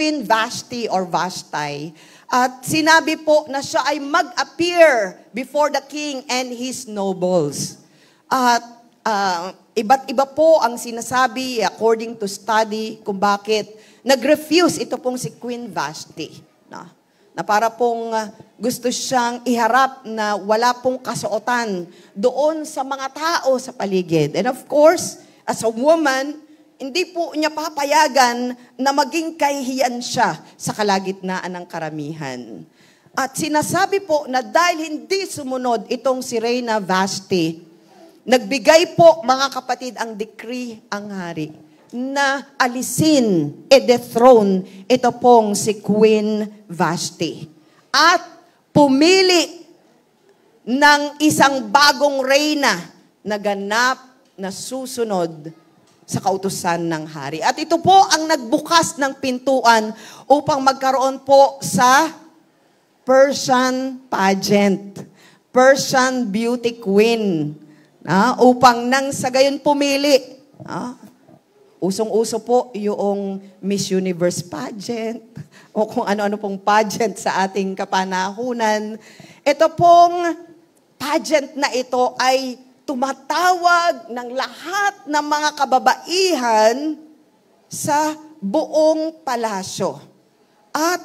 Queen Vashti or Vashti. At sinabi po na siya ay mag-appear before the king and his nobles. At iba't iba po ang sinasabi according to study kung bakit nag-refuse ito pong si Queen Vashti. Na para pong gusto siyang iharap na wala pong kasuotan doon sa mga tao sa paligid. And of course, as a woman, hindi po niya papayagan na maging kahihiyan siya sa kalagitnaan ng karamihan. At sinasabi po na dahil hindi sumunod itong si Reyna Vashti, nagbigay po mga kapatid ang decree ang hari na alisin, dethrone ito pong si Queen Vashti. At pumili ng isang bagong reyna na ganap na susunod sa kautusan ng hari. At ito po ang nagbukas ng pintuan upang magkaroon po sa Persian pageant, Persian beauty queen, upang nang sa gayon pumili. Usong-uso po yung Miss Universe pageant o kung ano-ano pong pageant sa ating kapanahunan. Ito pong pageant na ito ay tumatawag ng lahat ng mga kababaihan sa buong palasyo. At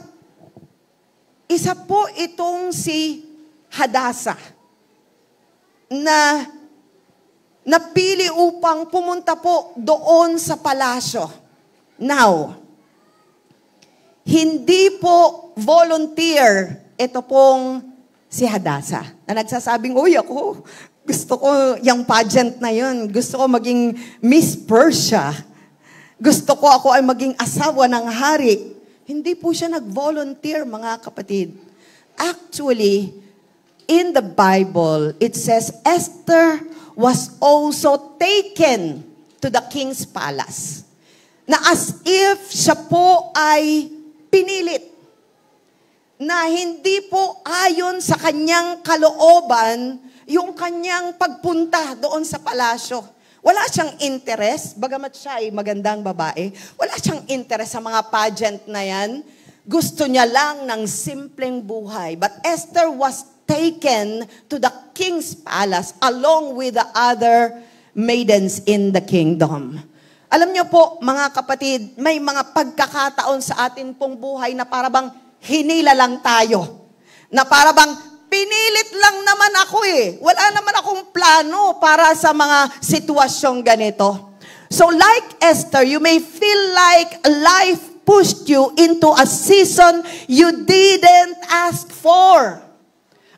isa po itong si Hadasa na napili upang pumunta po doon sa palasyo. Now, hindi po volunteer ito pong si Hadasa na nagsasabing, uy ako, gusto ko yung pageant na yun. Gusto ko maging Miss Persia. Gusto ko ako ay maging asawa ng hari. Hindi po siya nag-volunteer, mga kapatid. Actually, in the Bible, it says Esther was also taken to the king's palace. Na as if siya po ay pinilit. Na hindi po ayon sa kanyang kalooban yung kanyang pagpunta doon sa palasyo. Wala siyang interest, bagamat siya ay magandang babae, wala siyang interest sa mga pageant na yan. Gusto niya lang ng simpleng buhay. But Esther was taken to the king's palace along with the other maidens in the kingdom. Alam niyo po, mga kapatid, may mga pagkakataon sa atin pong buhay na parabang hinila lang tayo. Na parabang pinilit lang naman ako eh. Wala naman akong plano para sa mga sitwasyong ganito. So like Esther, you may feel like life pushed you into a season you didn't ask for.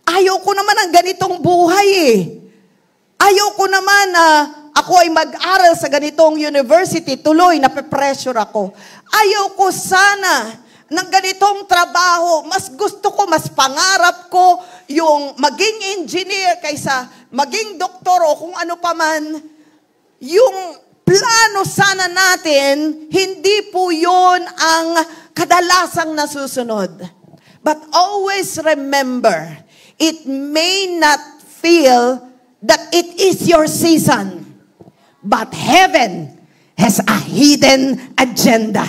Ayoko naman ang ganitong buhay eh. Ayoko naman na ako ay mag-aral sa ganitong university, tuloy, nape-pressure ako. Ayoko sana ng ganitong trabaho, mas gusto ko, mas pangarap ko yung maging engineer kaysa maging doktor o kung ano pa man. Yung plano sana natin, hindi po yun ang kadalasang nasusunod. But always remember, it may not feel that it is your season, but heaven has a hidden agenda.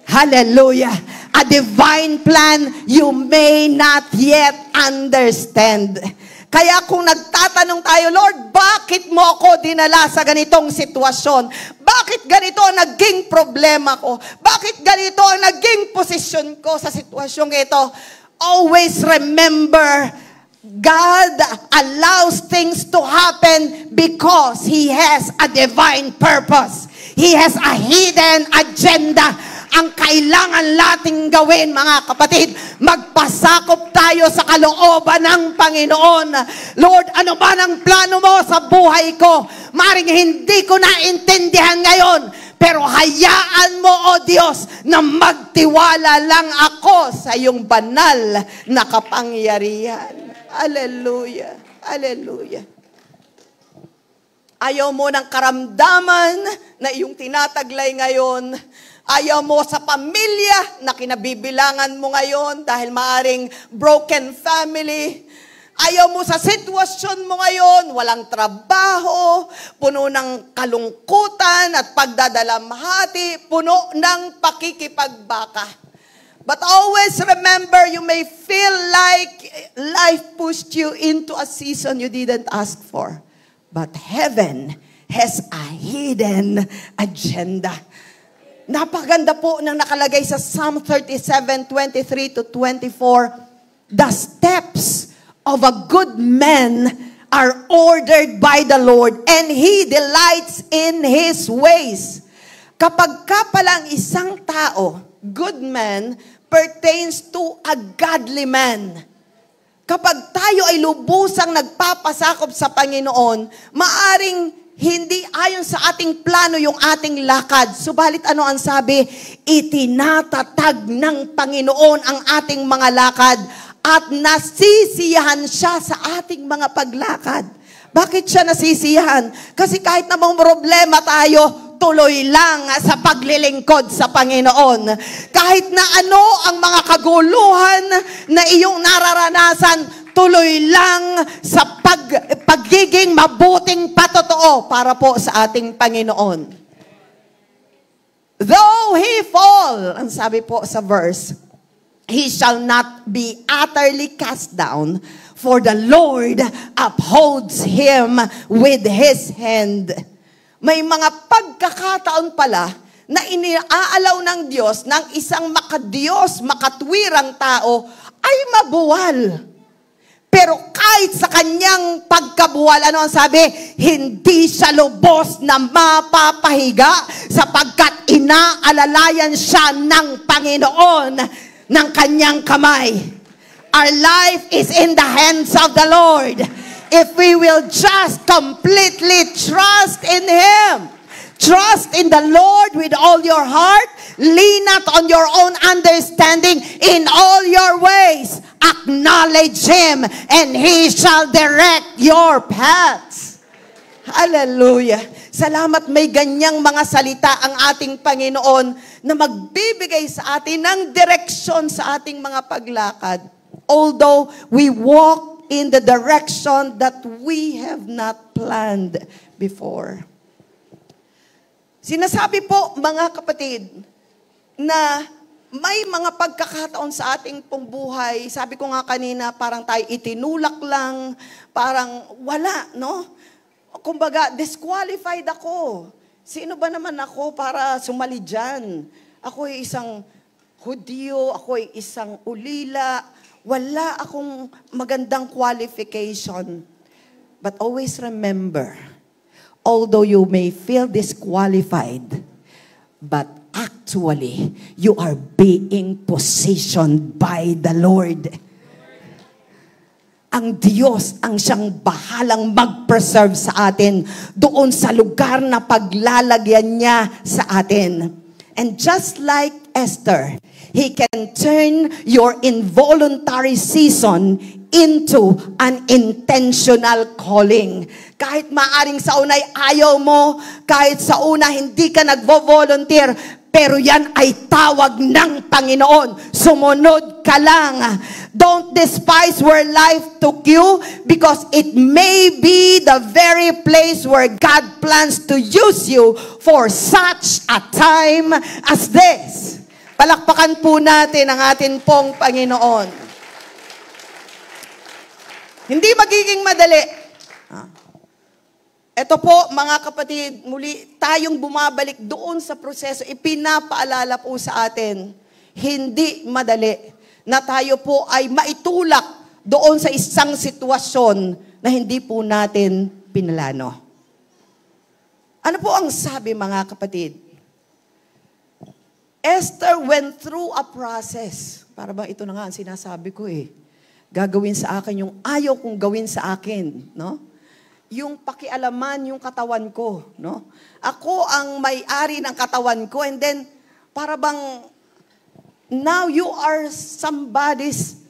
Hallelujah. A divine plan you may not yet understand. Kaya kung nagtatanong tayo, Lord, bakit mo ako dinala sa ganitong sitwasyon? Bakit ganito ang naging problema ko? Bakit ganito ang naging posisyon ko sa sitwasyong ito? Always remember, God allows things to happen because He has a divine purpose. He has a hidden agenda. Ang kailangan nating gawin, mga kapatid, magpasakop tayo sa kalooban ng Panginoon. Lord, ano ba ang plano mo sa buhay ko? Maring hindi ko naintindihan ngayon, pero hayaan mo, O Diyos, na magtiwala lang ako sa iyong banal na kapangyarihan. Hallelujah. Hallelujah. Ayaw mo ng karamdaman na iyong tinataglay ngayon. Ayaw mo sa pamilya na kinabibilangan mo ngayon dahil maaring broken family. Ayaw mo sa sitwasyon mo ngayon, walang trabaho, puno ng kalungkutan at pagdadalamhati, puno ng pakikipagbaka. But always remember, you may feel like life pushed you into a season you didn't ask for. But heaven has a hidden agenda. Napakaganda po ng nakalagay sa Psalm 37:23 to 24. The steps of a good man are ordered by the Lord, and He delights in His ways. Kapag ka palang isang tao, good man, pertains to a godly man. Kapag tayo ay lubusang nagpapasakop sa Panginoon, maaring hindi ayon sa ating plano yung ating lakad. Subalit ano ang sabi? Itinatatag ng Panginoon ang ating mga lakad at nasisiyahan siya sa ating mga paglakad. Bakit siya nasisiyahan? Kasi kahit namang problema tayo, tuloy lang sa paglilingkod sa Panginoon. Kahit na ano ang mga kaguluhan na iyong nararanasan, tuloy lang sa pagiging mabuting patotoo para po sa ating Panginoon. Though he fall, ang sabi po sa verse, he shall not be utterly cast down, for the Lord upholds him with His hand. May mga pagkakataon pala na iniaalaw ng Diyos ng isang makadiyos, makatwirang tao ay mabuwal. Pero kahit sa kanyang pagkabuwal, ano ang sabi? Hindi siya lubos na mapapahiga sapagkat inaalalayan siya ng Panginoon ng kanyang kamay. Our life is in the hands of the Lord. If we will just completely trust in Him. Trust in the Lord with all your heart. Lean not on your own understanding. In all your ways, acknowledge Him, and He shall direct your paths. Hallelujah. Salamat may ganyang mga salita ang ating Panginoon na magbibigay sa atin ng direksyon sa ating mga paglakad. Although we walk in the direction that we have not planned before. Sinasabi po, mga kapatid, na may mga pagkakataon sa ating pong buhay, sabi ko nga kanina, parang tayo itinulak lang, parang wala, no? Kumbaga, disqualified ako. Sino ba naman ako para sumali dyan? Ako ay isang Hudyo, ako ay isang ulila, wala akong magandang qualification. But always remember, although you may feel disqualified, but actually, you are being positioned by the Lord. Ang Diyos ang siyang bahalang mag-preserve sa atin doon sa lugar na paglalagyan niya sa atin. And just like Esther, He can turn your involuntary season into an intentional calling. Kahit maaring sa unay ayaw mo, kahit sa una hindi ka nagvo-volunteer, pero yan ay tawag ng Panginoon. Sumunod ka lang. Don't despise where life took you, because it may be the very place where God plans to use you for such a time as this. Palakpakan po natin ang atin pong Panginoon. Hindi magiging madali. Ito po, mga kapatid, muli tayong bumabalik doon sa proseso. Ipinapaalala po sa atin, hindi madali na tayo po ay maitulak doon sa isang sitwasyon na hindi po natin pinalano. Ano po ang sabi, mga kapatid? Esther went through a process. Para bang ito na nga ang sinasabi ko eh. Gagawin sa akin yung ayaw kong gawin sa akin, no? Yung pakialaman yung katawan ko, no? Ako ang may-ari ng katawan ko, and then para bang now you are somebody's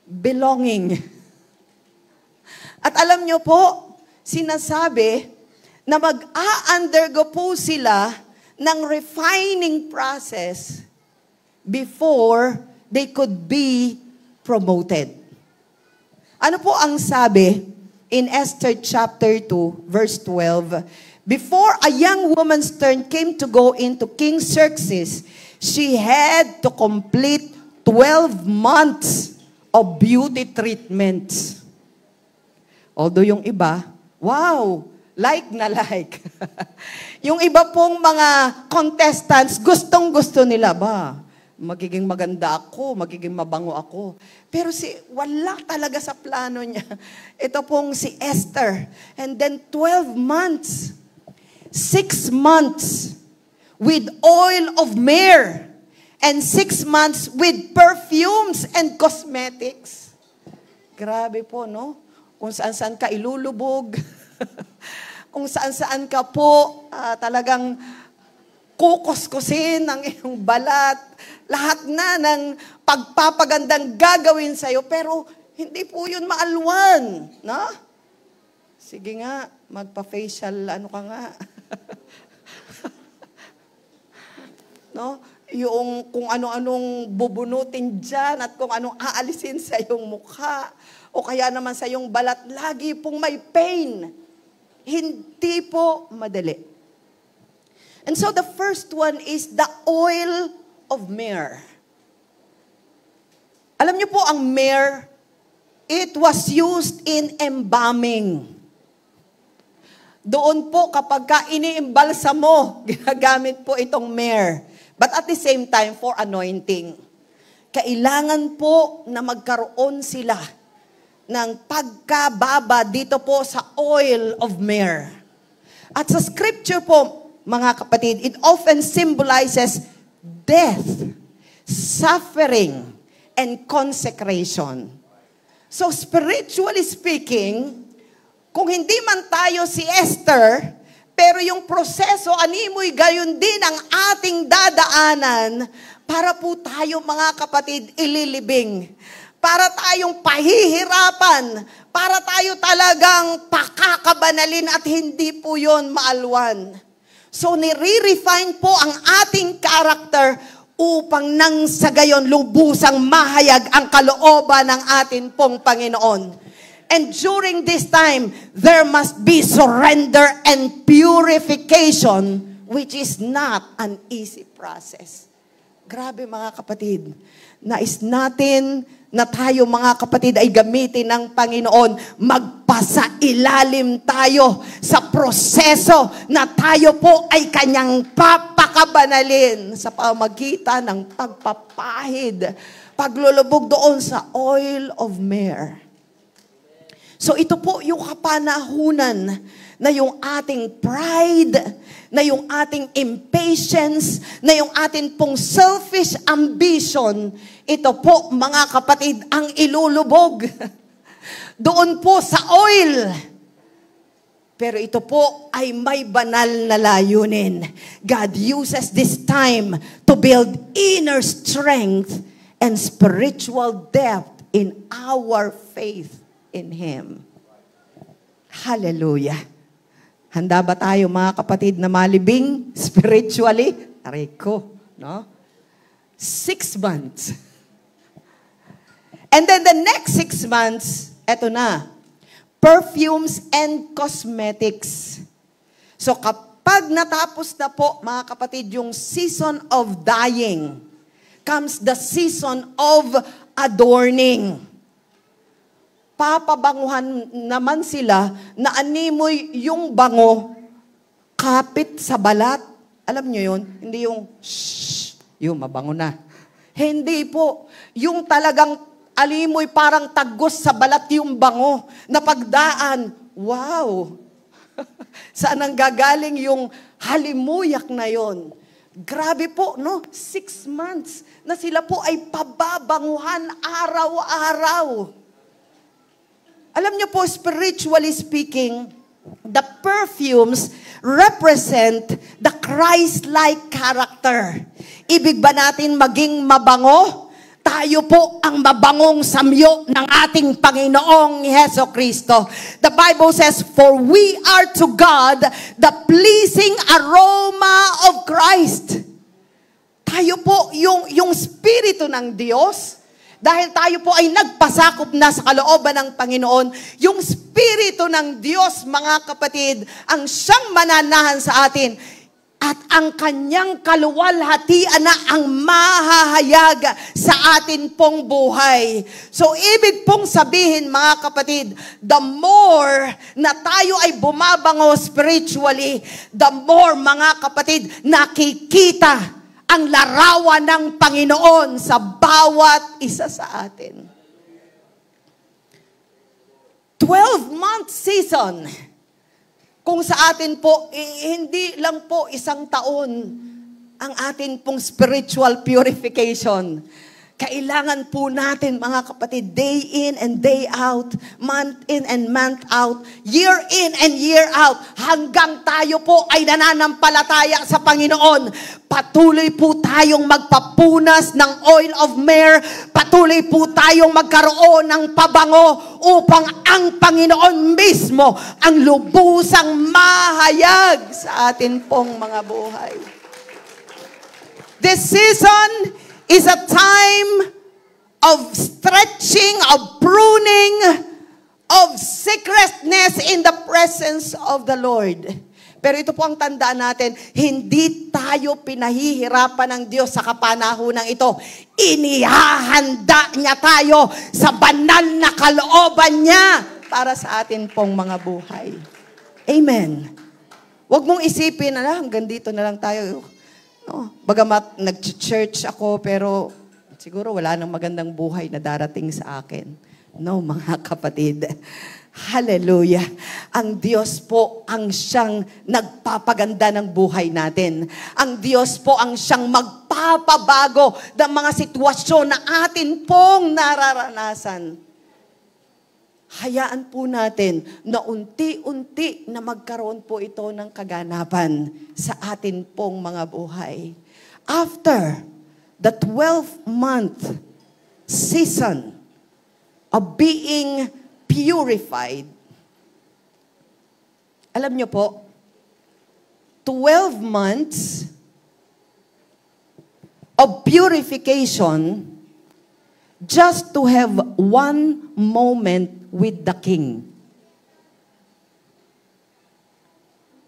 belonging. At alam nyo po, sinasabi na mag-a-undergo po sila ng refining process before they could be promoted. Ano po ang sabi in Esther chapter 2, verse 12? Before a young woman's turn came to go into King Xerxes, she had to complete 12 months of beauty treatments. Although yung iba, wow, like na like. Yung iba pong mga contestants, gustong-gusto nila ba? Magiging maganda ako, magiging mabango ako. Pero wala talaga sa plano niya. Ito pong si Esther. And then 12 months, 6 months with oil of myrrh, and 6 months with perfumes and cosmetics. Grabe po, no? Kung saan-saan ka ilulubog. Kung saan-saan ka po talagang kukuskusin ang iyong balat. Lahat na ng pagpapagandang gagawin sa'yo, pero hindi po yun maalwan. No? Sige nga, magpa-facial, ano ka nga. No? Yung kung ano-anong bubunutin dyan at kung anong aalisin sa iyong mukha o kaya naman sa iyong balat, lagi pong may pain. Hindi po madali. And so the first one is the oil of myrrh. Alam niyo po ang myrrh, it was used in embalming. Doon po kapag ka iniimbalsa mo, ginagamit po itong myrrh. But at the same time, for anointing. Kailangan po na magkaroon sila ng pagkababa dito po sa oil of myrrh. At sa scripture po, mga kapatid, it often symbolizes death, suffering, and consecration. So spiritually speaking, kung hindi man tayo si Esther, pero yung proseso, animoy gayon din ang ating dadaanan para po tayo, mga kapatid, ililibing. Para tayong pahihirapan. Para tayo talagang pakakabanalin at hindi po yon maalwan. So, nire-refine po ang ating character upang nang sa gayon lubusang mahayag ang kalooban ng atin pong Panginoon. And during this time, there must be surrender and purification, which is not an easy process. Grabe mga kapatid, nais natin na tayo mga kapatid ay gamitin ng Panginoon, magpasailalim tayo sa proseso na tayo po ay kanyang papakabanalin sa pamagitan ng pagpapahid, paglulubog doon sa oil of myrrh. So ito po yung kapanahunan na yung ating pride, na yung ating impatience, na yung ating pong selfish ambition, ito po mga kapatid ang ilulubog. Doon po sa oil. Pero ito po ay may banal na layunin. God uses this time to build inner strength and spiritual depth in our faith in Him. Hallelujah. Handa ba tayo mga kapatid na malibing spiritually? Aray ko, no? 6 months. And then the next 6 months, eto na, perfumes and cosmetics. So kapag natapos na po mga kapatid yung season of dying, comes the season of adorning. Papabanguhan naman sila na animoy yung bango kapit sa balat. Alam nyo yun? Hindi yung shhh, yung mabango na. Hindi po. Yung talagang alimoy parang tagos sa balat yung bango na pagdaan. Wow! Saan ang gagaling yung halimuyak na yon? Grabe po, no? 6 months na sila po ay pababanguhan araw-araw. Alam niyo po, spiritually speaking, the perfumes represent the Christ-like character. Ibig ba natin maging mabango? Tayo po ang mabangong samyo ng ating Panginoong Hesukristo. The Bible says, "For we are to God the pleasing aroma of Christ." Tayo po yung Espiritu ng Diyos. Dahil tayo po ay nagpasakop na sa kalooban ng Panginoon, yung Espiritu ng Diyos, mga kapatid, ang siyang mananahan sa atin. At ang kanyang kaluwalhatian na ang mahahayag sa atin pong buhay. So, ibig pong sabihin, mga kapatid, the more na tayo ay bumabango spiritually, the more, mga kapatid, nakikita ang larawan ng Panginoon sa bawat isa sa atin. 12-month season. Kung sa atin po, hindi lang po isang taon ang atin pong spiritual purification. Kailangan po natin, mga kapatid, day in and day out, month in and month out, year in and year out, hanggang tayo po ay nananampalataya sa Panginoon. Patuloy po tayong magpapunas ng oil of myrrh, patuloy po tayong magkaroon ng pabango upang ang Panginoon mismo ang lubusang mahayag sa atin pong mga buhay. This season is a time of stretching, of pruning, of secretness in the presence of the Lord. Pero ito po ang tandaan natin, hindi tayo pinahihirapan ng Diyos sa kapanahonang ito. Inihahanda niya tayo sa banal na kalooban niya para sa atin pong mga buhay. Amen. Huwag mong isipin, hanggang dito na lang tayo. No? Bagamat nag-church ako, pero siguro wala nang magandang buhay na darating sa akin. No, mga kapatid. Hallelujah. Ang Diyos po ang siyang nagpapaganda ng buhay natin. Ang Diyos po ang siyang magpapabago ng mga sitwasyon na atin pong nararanasan. Hayaan po natin na unti-unti na magkaroon po ito ng kaganapan sa atin pong mga buhay. After the 12-month season of being purified, alam niyo po, 12 months of purification just to have one moment with the King.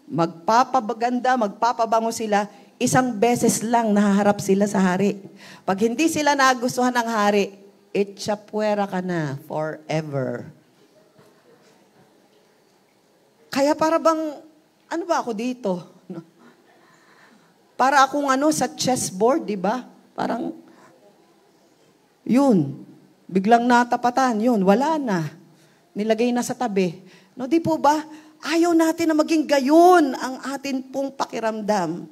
Magpapaganda, magpapabango sila, isang beses lang nahaharap sila sa hari. Pag hindi sila nagustuhan ng hari, itchapuera ka na forever. Kaya para bang, ano ba ako dito? Para akong sa chessboard, di ba? Parang, yun, biglang natapatan, yun, wala na. Nilagay na sa tabi. No, di po ba? Ayaw natin na maging gayon ang atin pong pakiramdam.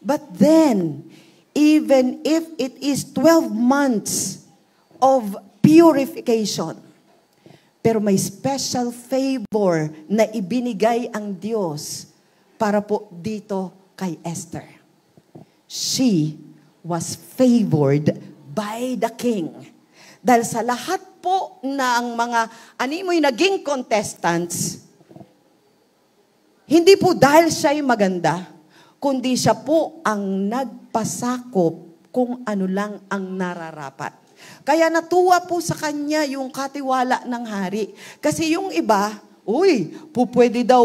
But then, even if it is 12 months of purification, pero may special favor na ibinigay ang Diyos para po dito kay Esther. She was favored by the king. Dahil sa lahat po ng mga animoy naging contestants, hindi po dahil siya'y maganda, kundi siya po ang nagpasakop kung ano lang ang nararapat. Kaya natuwa po sa kanya yung katiwala ng hari. Kasi yung iba, pwede daw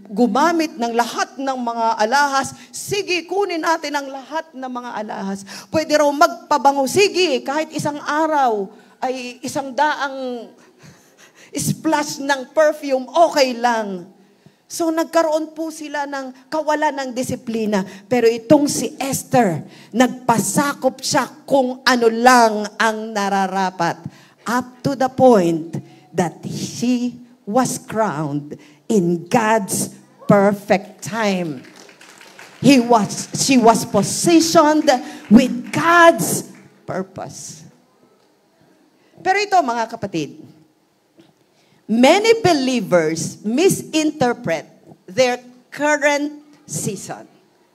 gumamit ng lahat ng mga alahas. Sige, kunin natin ang lahat ng mga alahas. Pwede raw magpabango. Sige, kahit isang araw ay 100 splash ng perfume, okay lang. So nagkaroon po sila ng kawalan ng disiplina. Pero itong si Esther, nagpasakop siya kung ano lang ang nararapat. Up to the point that she was crowned in God's perfect time. She was positioned with God's purpose. Pero ito, mga kapatid, many believers misinterpret their current season.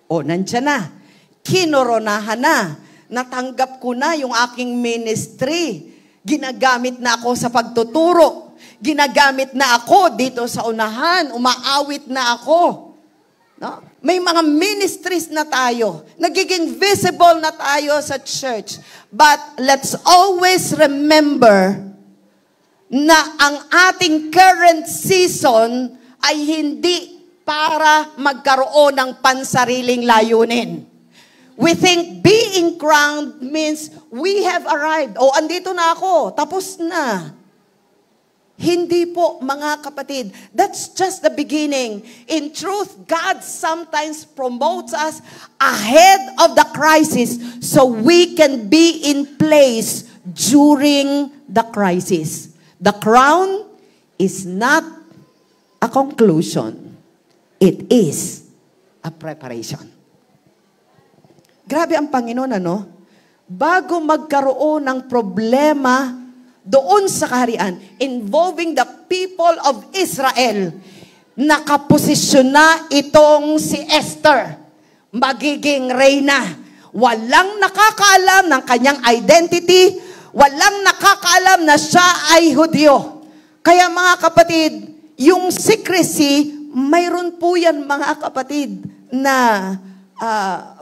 Nandiyan na. Kinoronahan na. Natanggap ko na yung aking ministry. Ginagamit na ako sa pagtuturo. Ginagamit na ako dito sa unahan. Umaawit na ako. No? May mga ministries na tayo. Nagiging visible na tayo sa church. But let's always remember na ang ating current season ay hindi para magkaroon ng pansariling layunin. We think being crowned means we have arrived. O, andito na ako. Tapos na. Hindi po, mga kapatid. That's just the beginning. In truth, God sometimes promotes us ahead of the crisis so we can be in place during the crisis. The crown is not a conclusion. It is a preparation. Grabe ang Panginoon, ano? Bago magkaroon ng problema doon sa kaharian, involving the people of Israel, nakaposisyon na itong si Esther, magiging reyna. Walang nakakaalam ng kanyang identity, walang nakakaalam na siya ay Hudyo. Kaya mga kapatid, yung secrecy, mayroon po yan mga kapatid na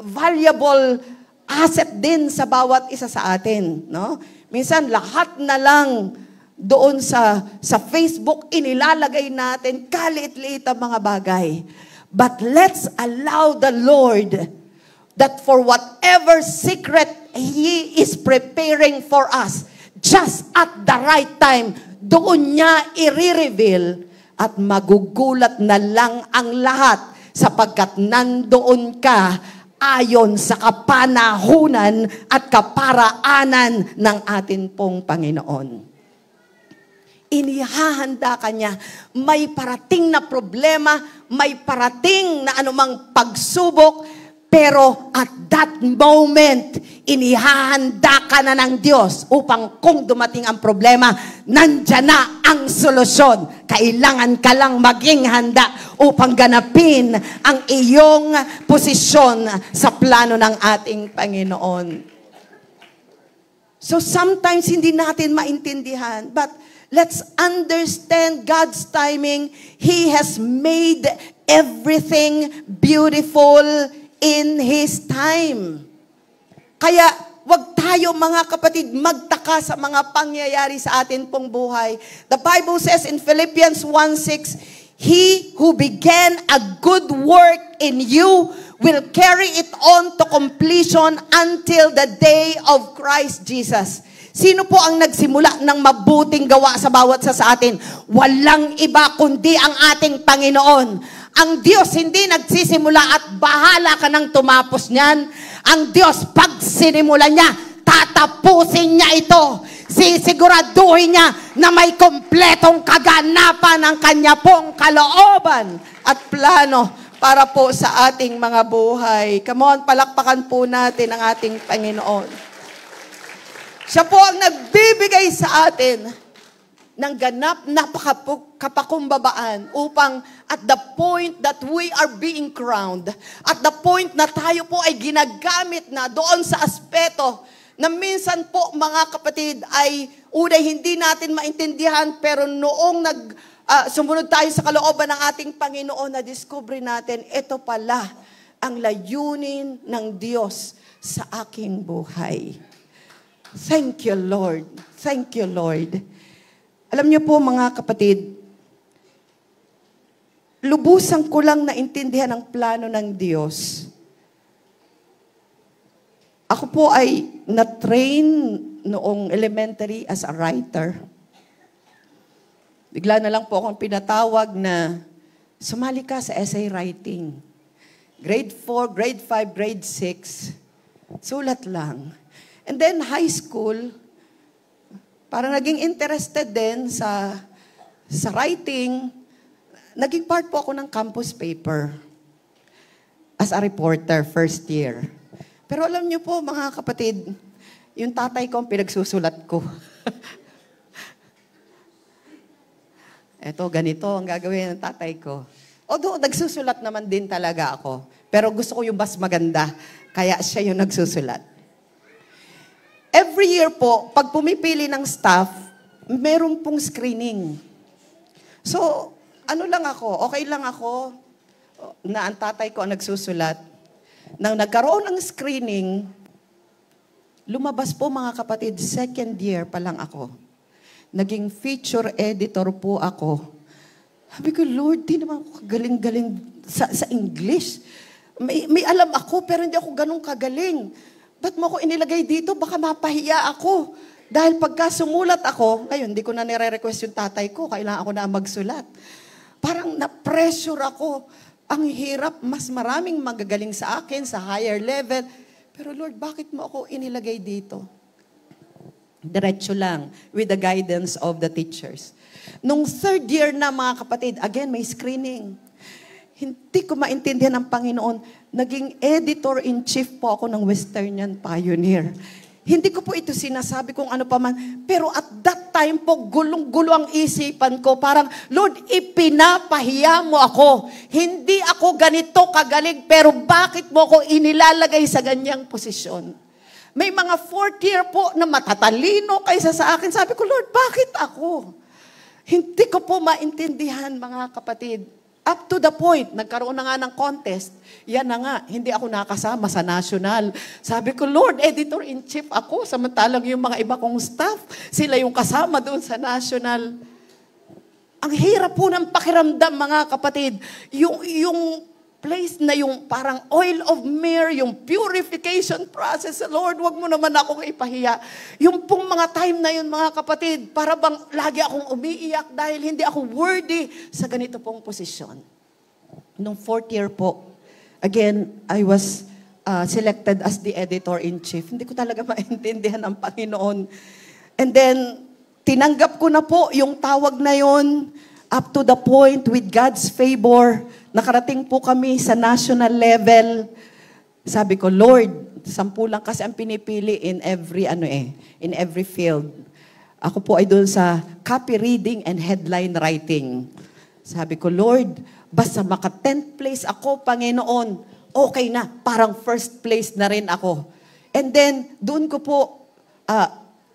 valuable asset din sa bawat isa sa atin, no? Minsan, lahat na lang doon sa Facebook, inilalagay natin, kaliit-liit ang mga bagay. But let's allow the Lord that for whatever secret He is preparing for us, just at the right time, doon niya i-reveal at magugulat na lang ang lahat sapagkat nandoon ka ayon sa kapanahunan at kaparaanan ng atin pong Panginoon. Inihahanda ka niya. May parating na problema, may parating na anumang pagsubok, pero at that moment, inihahanda ka na ng Diyos upang kung dumating ang problema, nandyan na ang solusyon. Kailangan ka lang maging handa upang ganapin ang iyong posisyon sa plano ng ating Panginoon. So sometimes hindi natin maintindihan, but let's understand God's timing. He has made everything beautiful in His time. Kaya, wag tayo mga kapatid magtaka sa mga pangyayari sa atin pong buhay. The Bible says in Philippians 1:6, He who began a good work in you will carry it on to completion until the day of Christ Jesus. Sino po ang nagsimula ng mabuting gawa sa bawat sa atin? Walang iba kundi ang ating Panginoon. Ang Diyos hindi nagsisimula at bahala ka nang tumapos niyan. Ang Diyos, pag sinimula niya, tatapusin niya ito. Sisiguraduhin niya na may kompletong kaganapan ang kanya pong kalooban at plano para po sa ating mga buhay. Come on, palakpakan po natin ang ating Panginoon. Siya po ang nagbibigay sa atin ng ganap na kapakumbabaan upang at the point that we are being crowned, at the point na tayo po ay ginagamit na doon sa aspeto na minsan po mga kapatid ay unay hindi natin maintindihan, pero noong sumunod tayo sa kalooban ng ating Panginoon, na-discover natin, ito pala ang layunin ng Diyos sa aking buhay. Thank you, Lord. Thank you, Lord. Alam niyo po mga kapatid, lubusan ko lang naintindihan ang plano ng Diyos. Ako po ay na-train noong elementary as a writer. Bigla na lang po akong pinatawag na sumali ka sa essay writing. Grade 4, grade 5, grade 6. Sulat lang. And then high school, parang naging interested din sa writing. Naging part po ako ng campus paper as a reporter first year. Pero alam niyo po mga kapatid, yung tatay ko ang pinagsusulat ko. Eto, ganito ang gagawin ng tatay ko. Although nagsusulat naman din talaga ako. Pero gusto ko yung mas maganda, kaya siya yung nagsusulat. Every year po, pag pumipili ng staff, meron pong screening. So, ano lang ako, okay lang ako. na ang tatay ko ang nagsusulat. Nang nagkaroon ng screening, lumabas po mga kapatid, second year pa lang ako. Naging feature editor po ako. Sabi ko, Lord, di naman ako kagaling-galing sa English. May alam ako, pero hindi ako ganun kagaling. Ba't mo ako inilagay dito? Baka mapahiya ako. Dahil pagka sumulat ako, ngayon, hindi ko na nire-request yung tatay ko, kailangan ako na magsulat. Parang na-pressure ako. Ang hirap, mas maraming magagaling sa akin, sa higher level. Pero Lord, bakit mo ako inilagay dito? Diretso lang, with the guidance of the teachers. Nung third year na mga kapatid, again, may screening. Hindi ko maintindihan ng Panginoon. Naging editor-in-chief po ako ng Westernian Pioneer. Hindi ko po ito sinasabi kung ano pa man. Pero at that time po, gulong-gulo ang isipan ko. Parang, Lord, ipinapahiya mo ako. Hindi ako ganito kagaling, pero bakit mo ako inilalagay sa ganyang posisyon? May mga fourth year po na matatalino kaysa sa akin. Sabi ko, Lord, bakit ako? Hindi ko po maintindihan, mga kapatid. Up to the point, nagkaroon na nga ng contest. Yan na nga, hindi ako nakasama sa national. Sabi ko, Lord, editor-in-chief ako, samantalang yung mga iba kong staff, sila yung kasama doon sa national. Ang hirap po ng pakiramdam, mga kapatid. Yung place na yung parang oil of myrrh, yung purification process. Lord, wag mo naman akong ipahiya. Yung pong mga time na yun, mga kapatid, para bang lagi akong umiiyak dahil hindi ako worthy sa ganito pong posisyon. Nung fourth year po, again, I was selected as the editor-in-chief. Hindi ko talaga maintindihan ang Panginoon. And then, tinanggap ko na po yung tawag na yun, up to the point with God's favor. Nakarating po kami sa national level. Sabi ko, Lord, 10 lang kasi ang pinipili in every field. Ako po ay doon sa copy reading and headline writing. Sabi ko, Lord, basta maka 10th place ako, Panginoon, okay na, parang first place na rin ako. And then, doon ko po,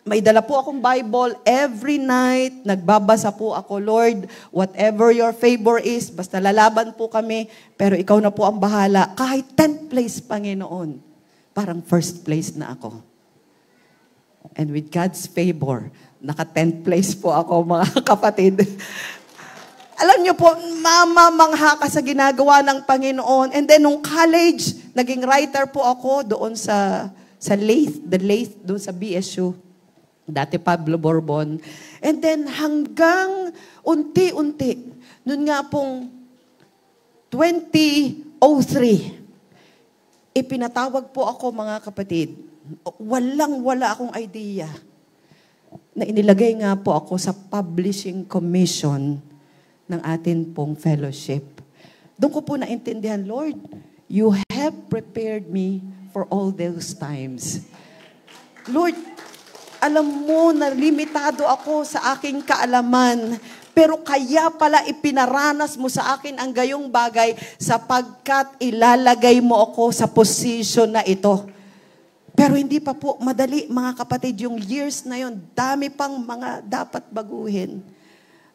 may dala po akong Bible. Every night, nagbabasa po ako, Lord, whatever your favor is, basta lalaban po kami, pero ikaw na po ang bahala. Kahit 10th place, Panginoon, parang first place na ako. And with God's favor, naka 10th place po ako, mga kapatid. Alam niyo po, mamamangha ka sa ginagawa ng Panginoon. And then, nung college, naging writer po ako doon sa Lathe, doon sa BSU. Dati Pablo Bourbon. And then hanggang unti-unti, nun nga pong 2003, ipinatawag po ako, mga kapatid. Wala akong idea na inilagay nga po ako sa publishing commission ng atin pong fellowship. Doon ko po naintindihan, Lord, you have prepared me for all those times. Lord, alam mo na limitado ako sa aking kaalaman, pero kaya pala ipinaranas mo sa akin ang gayong bagay sapagkat ilalagay mo ako sa position na ito. Pero hindi pa po madali, mga kapatid, yung years na yon, dami pang mga dapat baguhin.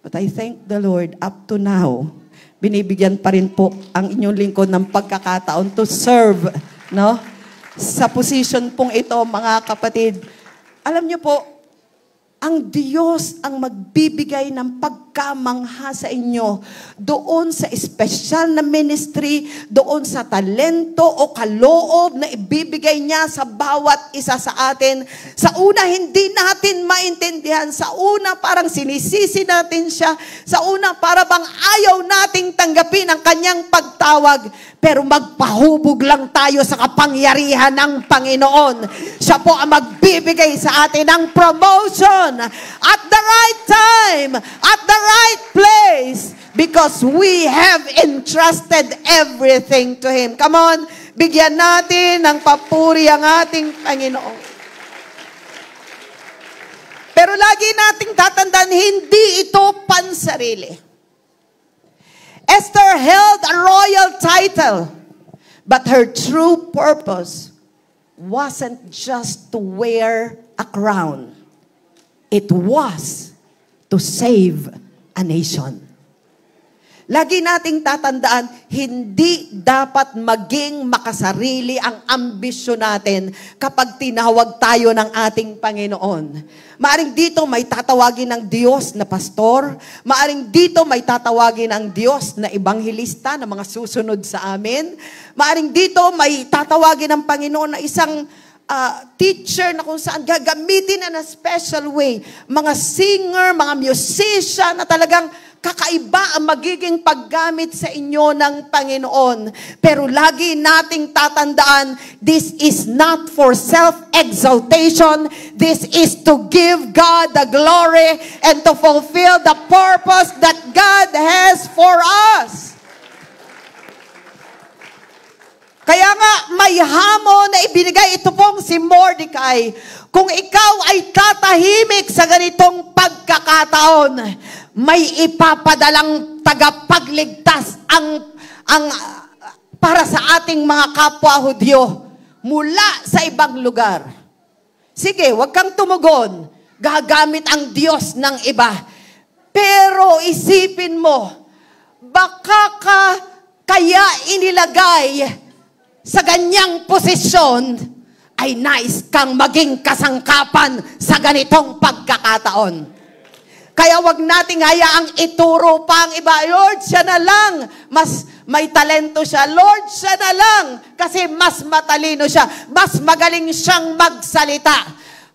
But I thank the Lord, up to now, binibigyan pa rin po ang inyong lingkod ng pagkakataon to serve, no? Sa position pong ito, mga kapatid. Alam niyo po, ang Diyos ang magbibigay ng pagkamangha sa inyo doon sa espesyal na ministry, doon sa talento o kaloob na ibibigay niya sa bawat isa sa atin. Sa una, hindi natin maintindihan. Sa una, parang sinisisi natin siya. Sa una, para bang ayaw nating tanggapin ang kanyang pagtawag. Pero magpahubog lang tayo sa kapangyarihan ng Panginoon. Siya po ang magbibigay sa atin ng promotion at the right time, at the right place, because we have entrusted everything to Him. Come on, bigyan natin ng papuri ang ating Panginoon. Pero lagi nating tatandaan, hindi ito pansarili. Esther held a royal title, but her true purpose wasn't just to wear a crown. It was to save a nation. Lagi nating tatandaan, hindi dapat maging makasarili ang ambisyon natin kapag tinawag tayo ng ating Panginoon. Maaring dito may tatawagin ng Diyos na pastor, maaring dito may tatawagin ng Diyos na ebanghelista na mga susunod sa amin, maaring dito may tatawagin ng Panginoon na isang teacher na kung saan gagamitin na special way, mga singer, mga musician na talagang kakaiba ang magiging paggamit sa inyo ng Panginoon. Pero lagi nating tatandaan, this is not for self-exaltation. This is to give God the glory and to fulfill the purpose that God has for us. Kaya nga, may hamon na ibinigay ito pong si Mordecai. Kung ikaw ay tatahimik sa ganitong pagkakataon, may ipapadalang tagapagligtas para sa ating mga kapwa Hudyo mula sa ibang lugar. Sige, huwag kang tumugon. Gagamit ang Diyos ng iba. Pero isipin mo, baka kaya inilagay sa ganyang posisyon ay nais kang maging kasangkapan sa ganitong pagkakataon. Kaya wag nating hayaang ituro pa ang iba. Lord, siya na lang. Mas may talento siya. Lord, siya na lang. Kasi mas matalino siya. Mas magaling siyang magsalita.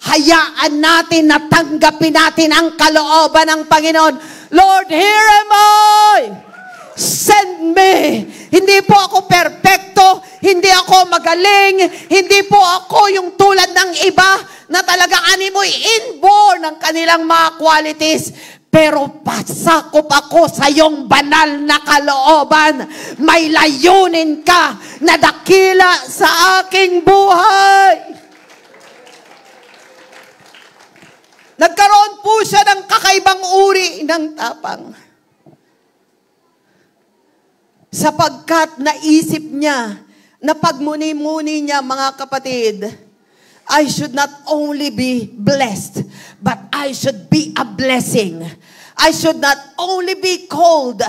Hayaan natin na tanggapin natin ang kalooban ng Panginoon. Lord, here am I. Send me. Hindi po ako perpekto. Hindi ako magaling. Hindi po ako yung tulad ng iba na talagang animoy inborn ng kanilang mga qualities. Pero pasakop ako sa iyong banal na kalooban. May layunin ka na dakila sa aking buhay. Nagkaroon po siya ng kakaibang uri ng tapang. Sapagkat naisip niya, na pagmuni-muni niya, mga kapatid, I should not only be blessed, but I should be a blessing. I should not only be called,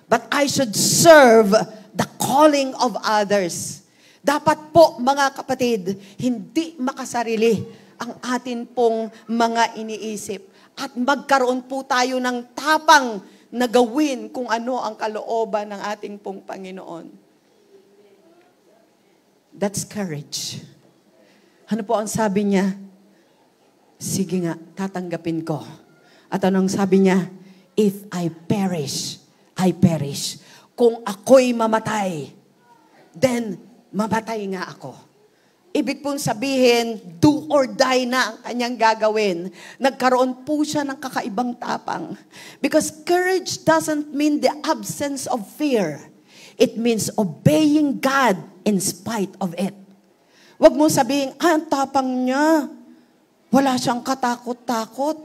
but I should serve the calling of others. Dapat po, mga kapatid, hindi makasarili ang atin pong mga iniisip. At magkaroon po tayo ng tapang na gawin kung ano ang kalooban ng ating pong Panginoon. That's courage. Ano po ang sabi niya? Sige nga, tatanggapin ko. At anong sabi niya? If I perish, I perish. Kung ako'y mamatay, then mamatay nga ako. Ibig pong sabihin, do or die na ang kanyang gagawin. Nagkaroon po siya ng kakaibang tapang. Because courage doesn't mean the absence of fear. It means obeying God in spite of it. Huwag mo sabihin, ang tapang niya. Wala siyang katakot-takot.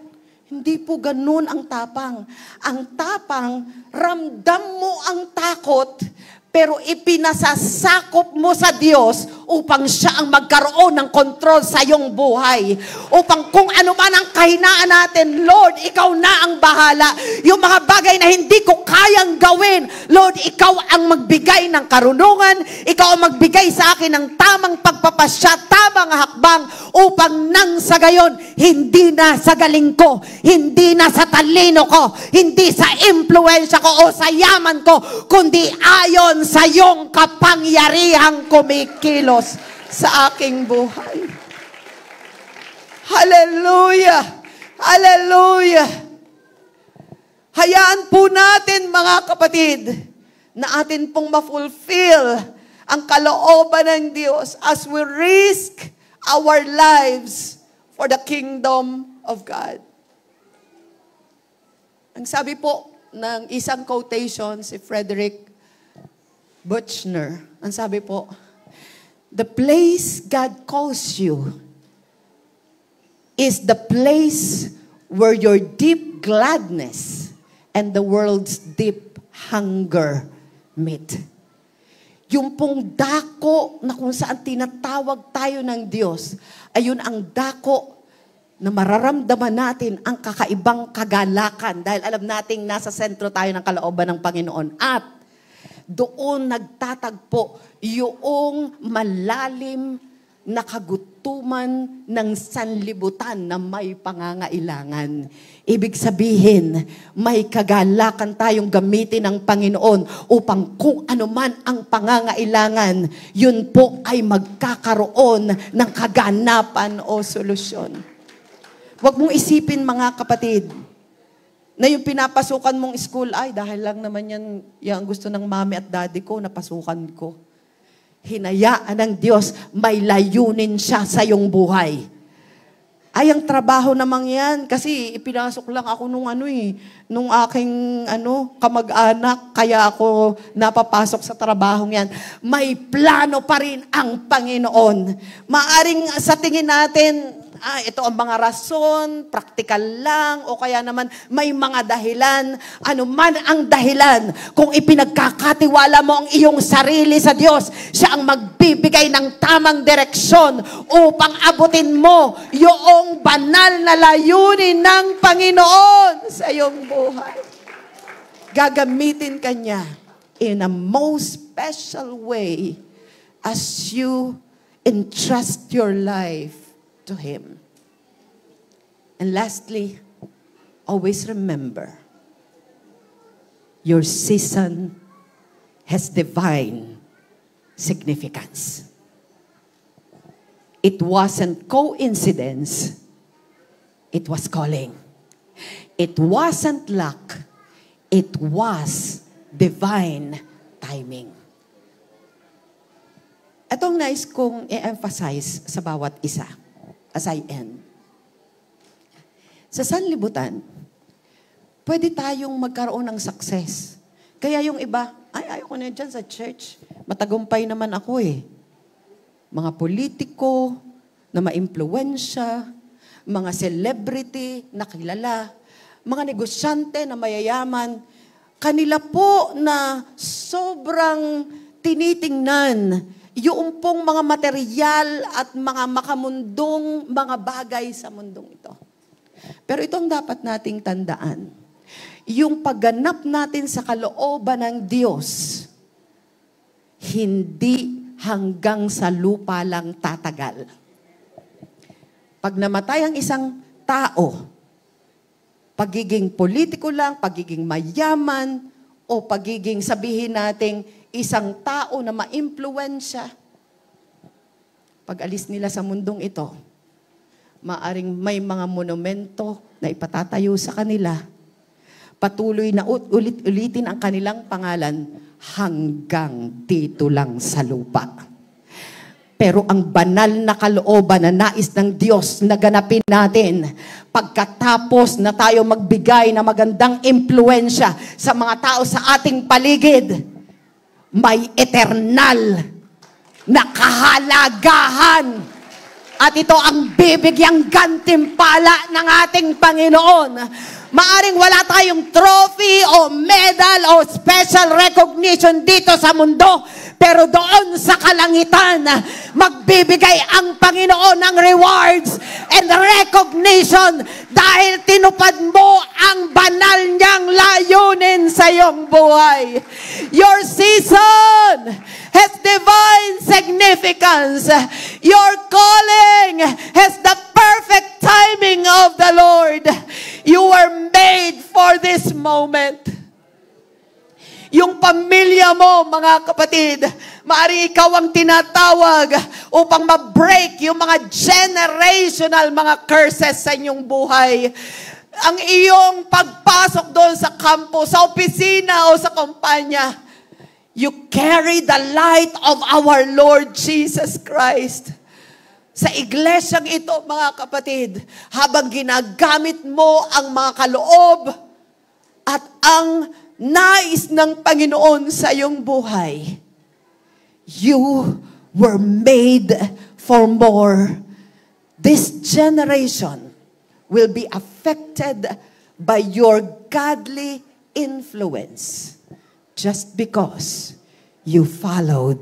Hindi po ganun ang tapang. Ang tapang, ramdam mo ang takot, pero ipinasasakop mo sa Diyos upang siya ang magkaroon ng kontrol sa iyong buhay. Upang kung ano man ang kahinaan natin, Lord, ikaw na ang bahala. Yung mga bagay na hindi ko kayang gawin, Lord, ikaw ang magbigay ng karunungan, ikaw ang magbigay sa akin ng tamang pagpapasya, tamang hakbang, upang nang sa gayon, hindi na sa galing ko, hindi na sa talino ko, hindi sa impluensya ko o sa yaman ko, kundi ayon sa iyong kapangyarihang kumikilos sa aking buhay. Hallelujah! Hallelujah! Hayaan po natin, mga kapatid, na atin pong ma-fulfill ang kalooban ng Diyos as we risk our lives for the kingdom of God. Ang sabi po ng isang quotation, si Frederick Buechner, ang sabi po, the place God calls you is the place where your deep gladness and the world's deep hunger meet. Yung pong dako na kung saan tinatawag tayo ng Diyos, ayun ang dako na mararamdaman natin ang kakaibang kagalakan dahil alam nating nasa sentro tayo ng kalooban ng Panginoon. At doon nagtatagpo yung malalim na kagutuman ng sanlibutan na may pangangailangan. Ibig sabihin, may kagalakan tayong gamitin ng Panginoon upang kung ano man ang pangangailangan, yun po ay magkakaroon ng kaganapan o solusyon. Huwag mong isipin, mga kapatid, na yung pinapasukan mong school, ay dahil lang naman yan gusto ng mami at daddy ko, napasukan ko. Hinayaan ng Diyos, may layunin siya sa iyong buhay. Ay, ang trabaho namang yan, kasi ipinasok lang ako nung aking kamag-anak, kaya ako napapasok sa trabahong yan. May plano pa rin ang Panginoon. Maaring sa tingin natin, ito ang mga rason, praktikal lang, o kaya naman may mga dahilan. Ano man ang dahilan, kung ipinagkakatiwala mo ang iyong sarili sa Diyos, siya ang magbibigay ng tamang direksyon upang abutin mo yung banal na layunin ng Panginoon sa iyong buhay. Gagamitin ka niya in a most special way as you entrust your life to Him. And lastly, always remember, your season has divine significance. It wasn't coincidence, it was calling. It wasn't luck, it was divine timing. Itong nais kong i-emphasize sa bawat isa as I end. Sa sanlibutan, pwede tayong magkaroon ng success. Kaya yung iba, ayoko na dyan sa church. Matagumpay naman ako eh. Mga politiko na maimpluwensya, mga celebrity na kilala, mga negosyante na mayayaman, kanila po na sobrang tinitingnan yung pong mga material at mga makamundong mga bagay sa mundong ito. Pero ito ang dapat nating tandaan. Yung pagganap natin sa kalooban ng Diyos, hindi hanggang sa lupa lang tatagal. Pag namatay ang isang tao, pagiging politiko lang, pagiging mayaman, o pagiging sabihin nating isang tao na maimpluwensya, pag-alis nila sa mundong ito, maaring may mga monumento na ipatatayo sa kanila. Patuloy na ulit-ulitin ang kanilang pangalan hanggang dito lang sa lupa. Pero ang banal na kalooban na nais ng Diyos na ganapin natin, pagkatapos na tayo magbigay na magandang impluensya sa mga tao sa ating paligid, may eternal na kahalagahan. At ito ang bibigyang gantimpala ng ating Panginoon. Maaring wala tayong trophy o medal o special recognition dito sa mundo, pero doon sa kalangitan, magbibigay ang Panginoon ng rewards and recognition dahil tinupad mo ang banal niyang layunin sa iyong buhay. Your season has divine significance. Your calling has the perfect timing of the Lord. You were made for this moment. Yung pamilya mo, mga kapatid, maaari ikaw ang tinatawag upang ma-break yung mga generational mga curses sa inyong buhay. Ang iyong pagpasok doon sa kampo, sa opisina o sa kumpanya, you carry the light of our Lord Jesus Christ. Sa iglesyang ito, mga kapatid, habang ginagamit mo ang mga kaloob at ang nais ng Panginoon sa iyong buhay, you were made for more. This generation will be affected by your godly influence just because you followed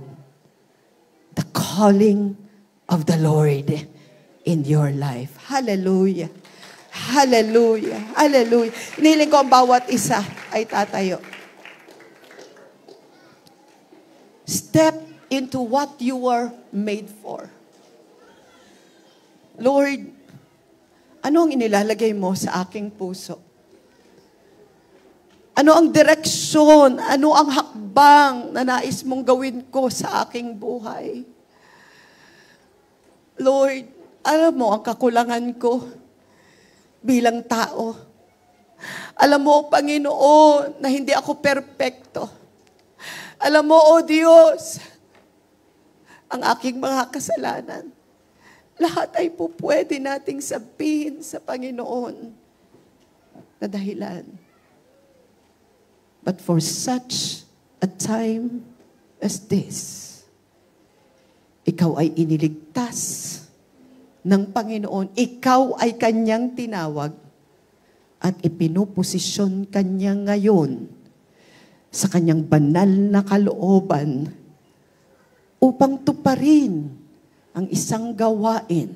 the calling of the Lord in your life. Hallelujah. Hallelujah. Hallelujah. Iniling ko ang bawat isa ay tatayo. Step into what you were made for. Lord, ano ang inilalagay mo sa aking puso? Ano ang direksyon? Ano ang hakbang na nais mong gawin ko sa aking buhay? Lord, alam mo ang kakulangan ko bilang tao. Alam mo, Panginoon, na hindi ako perpekto. Alam mo, O Diyos, ang aking mga kasalanan. Lahat ay po pwede nating sabihin sa Panginoon na dahilan. But for such a time as this, ikaw ay iniligtas ng Panginoon. Ikaw ay kanyang tinawag at ipinuposisyon kanya ngayon sa kanyang banal na kalooban upang tuparin ang isang gawain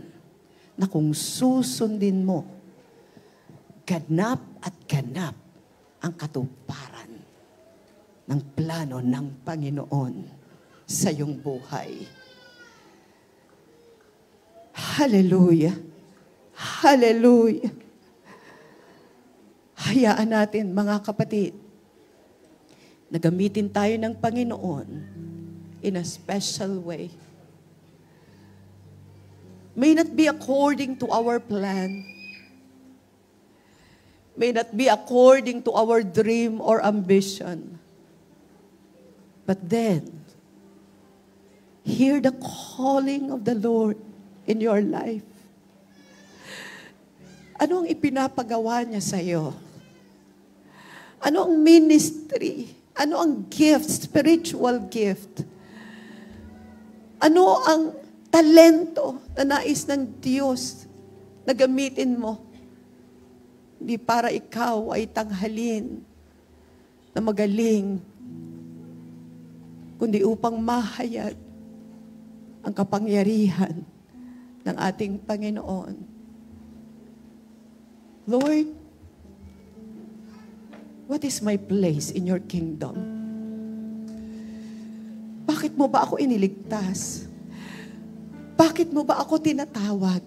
na kung susundin mo, ganap at ganap ang katuparan ng plano ng Panginoon sa iyong buhay. Hallelujah! Hallelujah! Hayaan natin, mga kapatid, na gamitin tayo ng Panginoon in a special way. May not be according to our plan. May not be according to our dream or ambition. But then, hear the calling of the Lord in your life. Ano ang ipinapagawa niya sa iyo? Ano ang ministry? Ano ang gift, spiritual gift? Ano ang talento na nais ng Diyos na gamitin mo? Hindi para ikaw ay tanghalin na magaling, kundi upang mahayag ang kapangyarihan ng ating Panginoon. Lord, what is my place in your kingdom? Bakit mo ba ako iniligtas? Bakit mo ba ako tinatawag?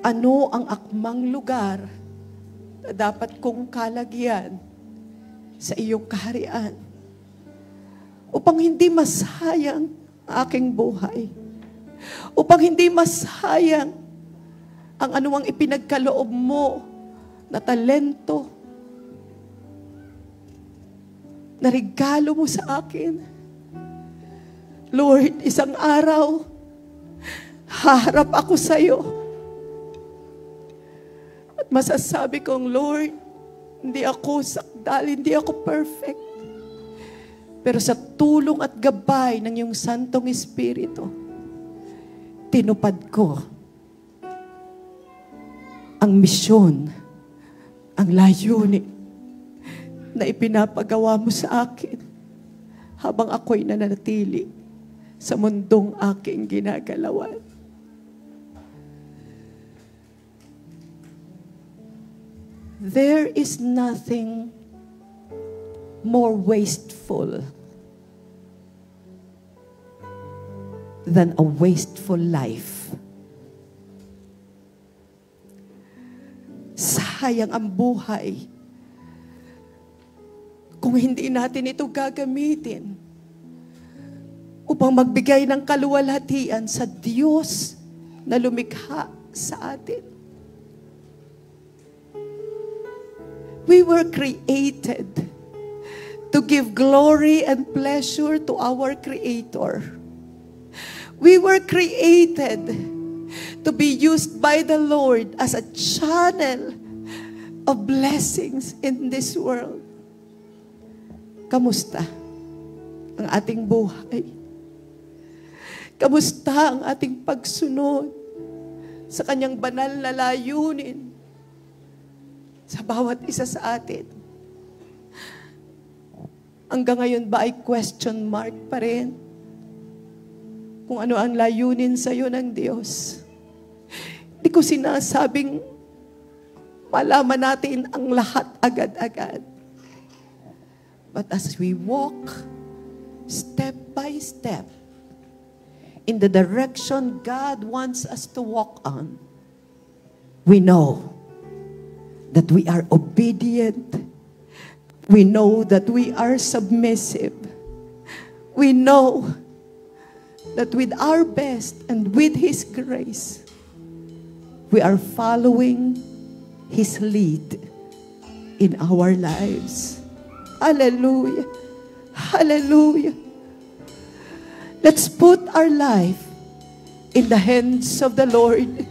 Ano ang akmang lugar na dapat kong kalagyan sa iyong kaharian upang hindi masayang ang aking buhay? Upang hindi masayang ang anuang ipinagkaloob mo na talento, na regalo mo sa akin. Lord, isang araw, haharap ako sa iyo. At masasabi kong, Lord, hindi ako sakdal, hindi ako perfect. Pero sa tulong at gabay ng iyong Santong Espiritu, tinupad ko ang misyon, ang layunin na ipinapagawa mo sa akin habang ako'y nananatili sa mundong aking ginagalawan. There is nothing more wasteful than a wasteful life. Sayang ang buhay kung hindi natin ito gagamitin upang magbigay ng kaluwalhatian sa Diyos na lumikha sa atin. We were created to give glory and pleasure to our Creator. We were created to be used by the Lord as a channel of blessings in this world. Kamusta ang ating buhay? Kamusta ang ating pagsunod sa kanyang banal na layunin sa bawat isa sa atin? Hanggang ngayon ba ay question mark pa rin kung ano ang layunin sa iyo ng Diyos. Hindi ko sinasabing malaman natin ang lahat agad-agad. But as we walk step by step in the direction God wants us to walk on, we know that we are obedient. We know that we are submissive. We know that with our best and with His grace, we are following His lead in our lives. Hallelujah. Hallelujah. Let's put our life in the hands of the Lord.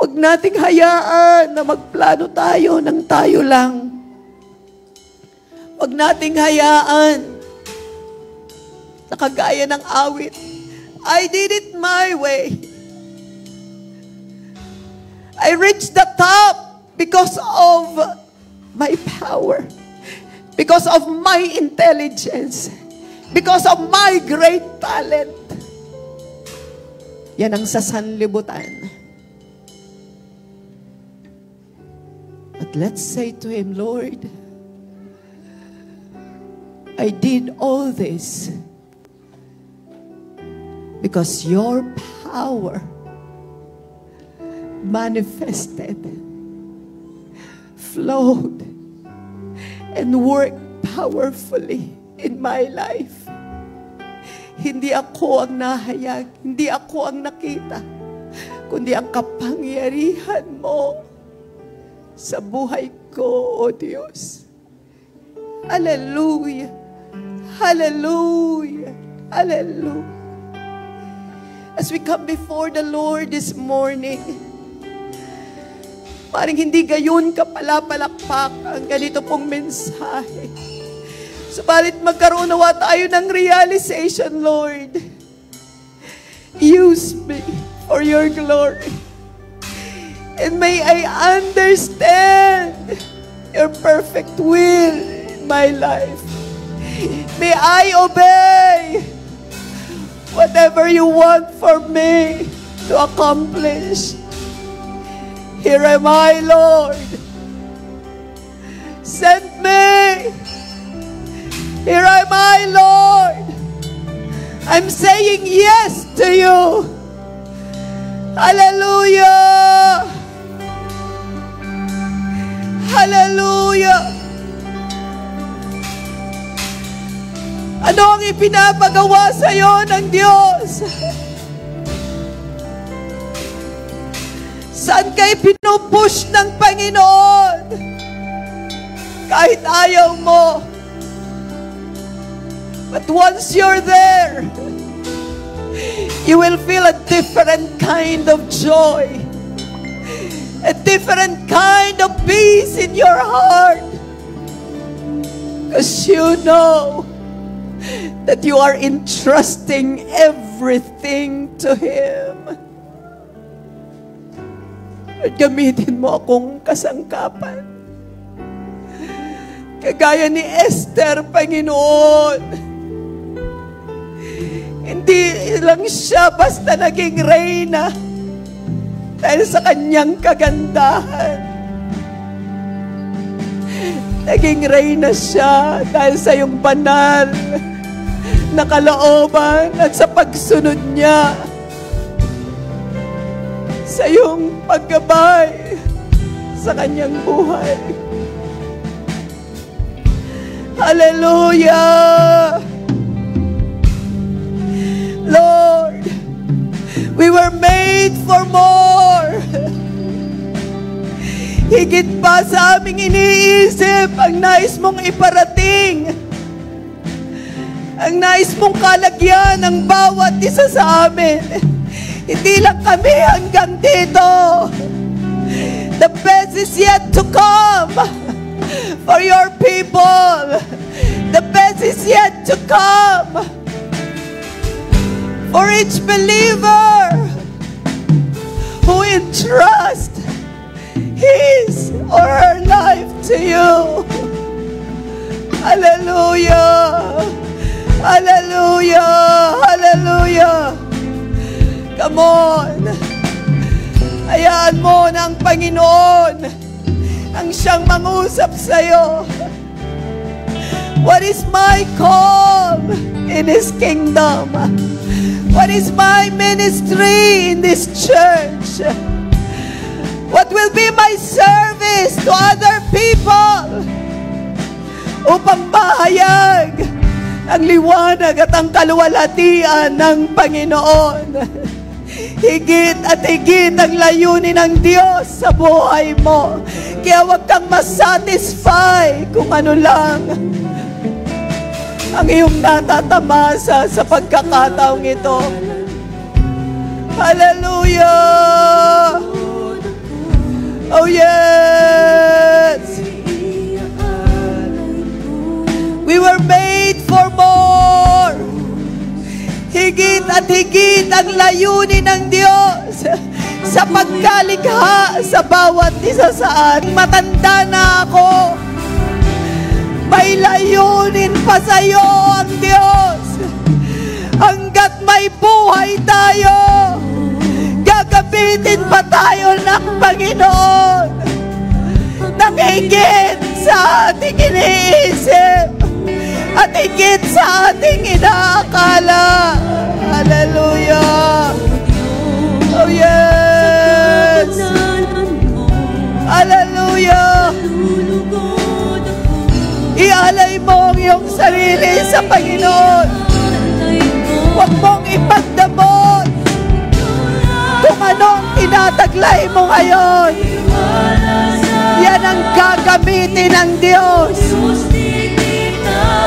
Huwag nating hayaan na magplano tayo ng tayo lang. Huwag nating hayaan na kagaya ng awit, I did it my way. I reached the top because of my power, because of my intelligence, because of my great talent. Yan ang sasanlibutan. But let's say to Him, Lord, I did all this because your power manifested, flowed, and worked powerfully in my life. Hindi ako ang nahayag, hindi ako ang nakita, kundi ang kapangyarihan mo sa buhay ko, O Diyos. Hallelujah! Hallelujah! Hallelujah! As we come before the Lord this morning, parang hindi gayon kapalapalakpak ang ganito pong mensahe. Subalit magkaroon nawa tayo ng realization, Lord. Use me for your glory. And may I understand your perfect will in my life. May I obey whatever you want for me to accomplish. Here am I, Lord. Send me. Here am I, Lord. I'm saying yes to you. Hallelujah. Hallelujah. Ano ang ipinapagawa sa iyo ng Diyos? Saan kayo pinupush ng Panginoon? Kahit ayaw mo. But once you're there, you will feel a different kind of joy. A different kind of peace in your heart. Because you know that you are entrusting everything to Him. At gamitin mo akong kasangkapan. Kagaya ni Esther, Panginoon. Hindi lang siya basta naging reyna dahil sa kanyang kagandahan. Naging reyna siya dahil sa iyong banal na kalooban at sa pagsunod niya sa iyong paggabay sa kanyang buhay. Hallelujah! Lord, we were made for more. Higit pa sa aming iniisip ang nais mong iparating. Ang nais mong kalagyan ng bawat isa sa amin. Hindi lang kami hanggang dito. The best is yet to come for your people. The best is yet to come for each believer who entrusts his or her life to you. Hallelujah! Hallelujah! Panginoon. Hayaan mo na ang Panginoon ang siyang mangusap sa'yo. What is my call in His kingdom? What is my ministry in this church? What will be my service to other people? Upang mahayag ang liwanag at ang kaluwalhatian ng Panginoon. Higit at higit ang layunin ng Diyos sa buhay mo. Kaya huwag kang masatisfy kung ano lang ang iyong natatamasa sa pagkakataong ito. Hallelujah! Oh yes! We were made for more. Higit at higit ang layunin ng Diyos sa pagkalikha sa bawat isa sa atin. Matanda na ako. May layunin pa sa iyo ang Diyos. Hanggat may buhay tayo, gagamitin pa tayo ng Panginoon nang higit sa ating iniisip at higit sa ating inaakala. Hallelujah! Oh yes! Hallelujah! Ialay mo ang iyong sarili sa Panginoon. Huwag mong ipagdamot kung anong tinataglay mo ngayon. Yan ang gagamitin ng Diyos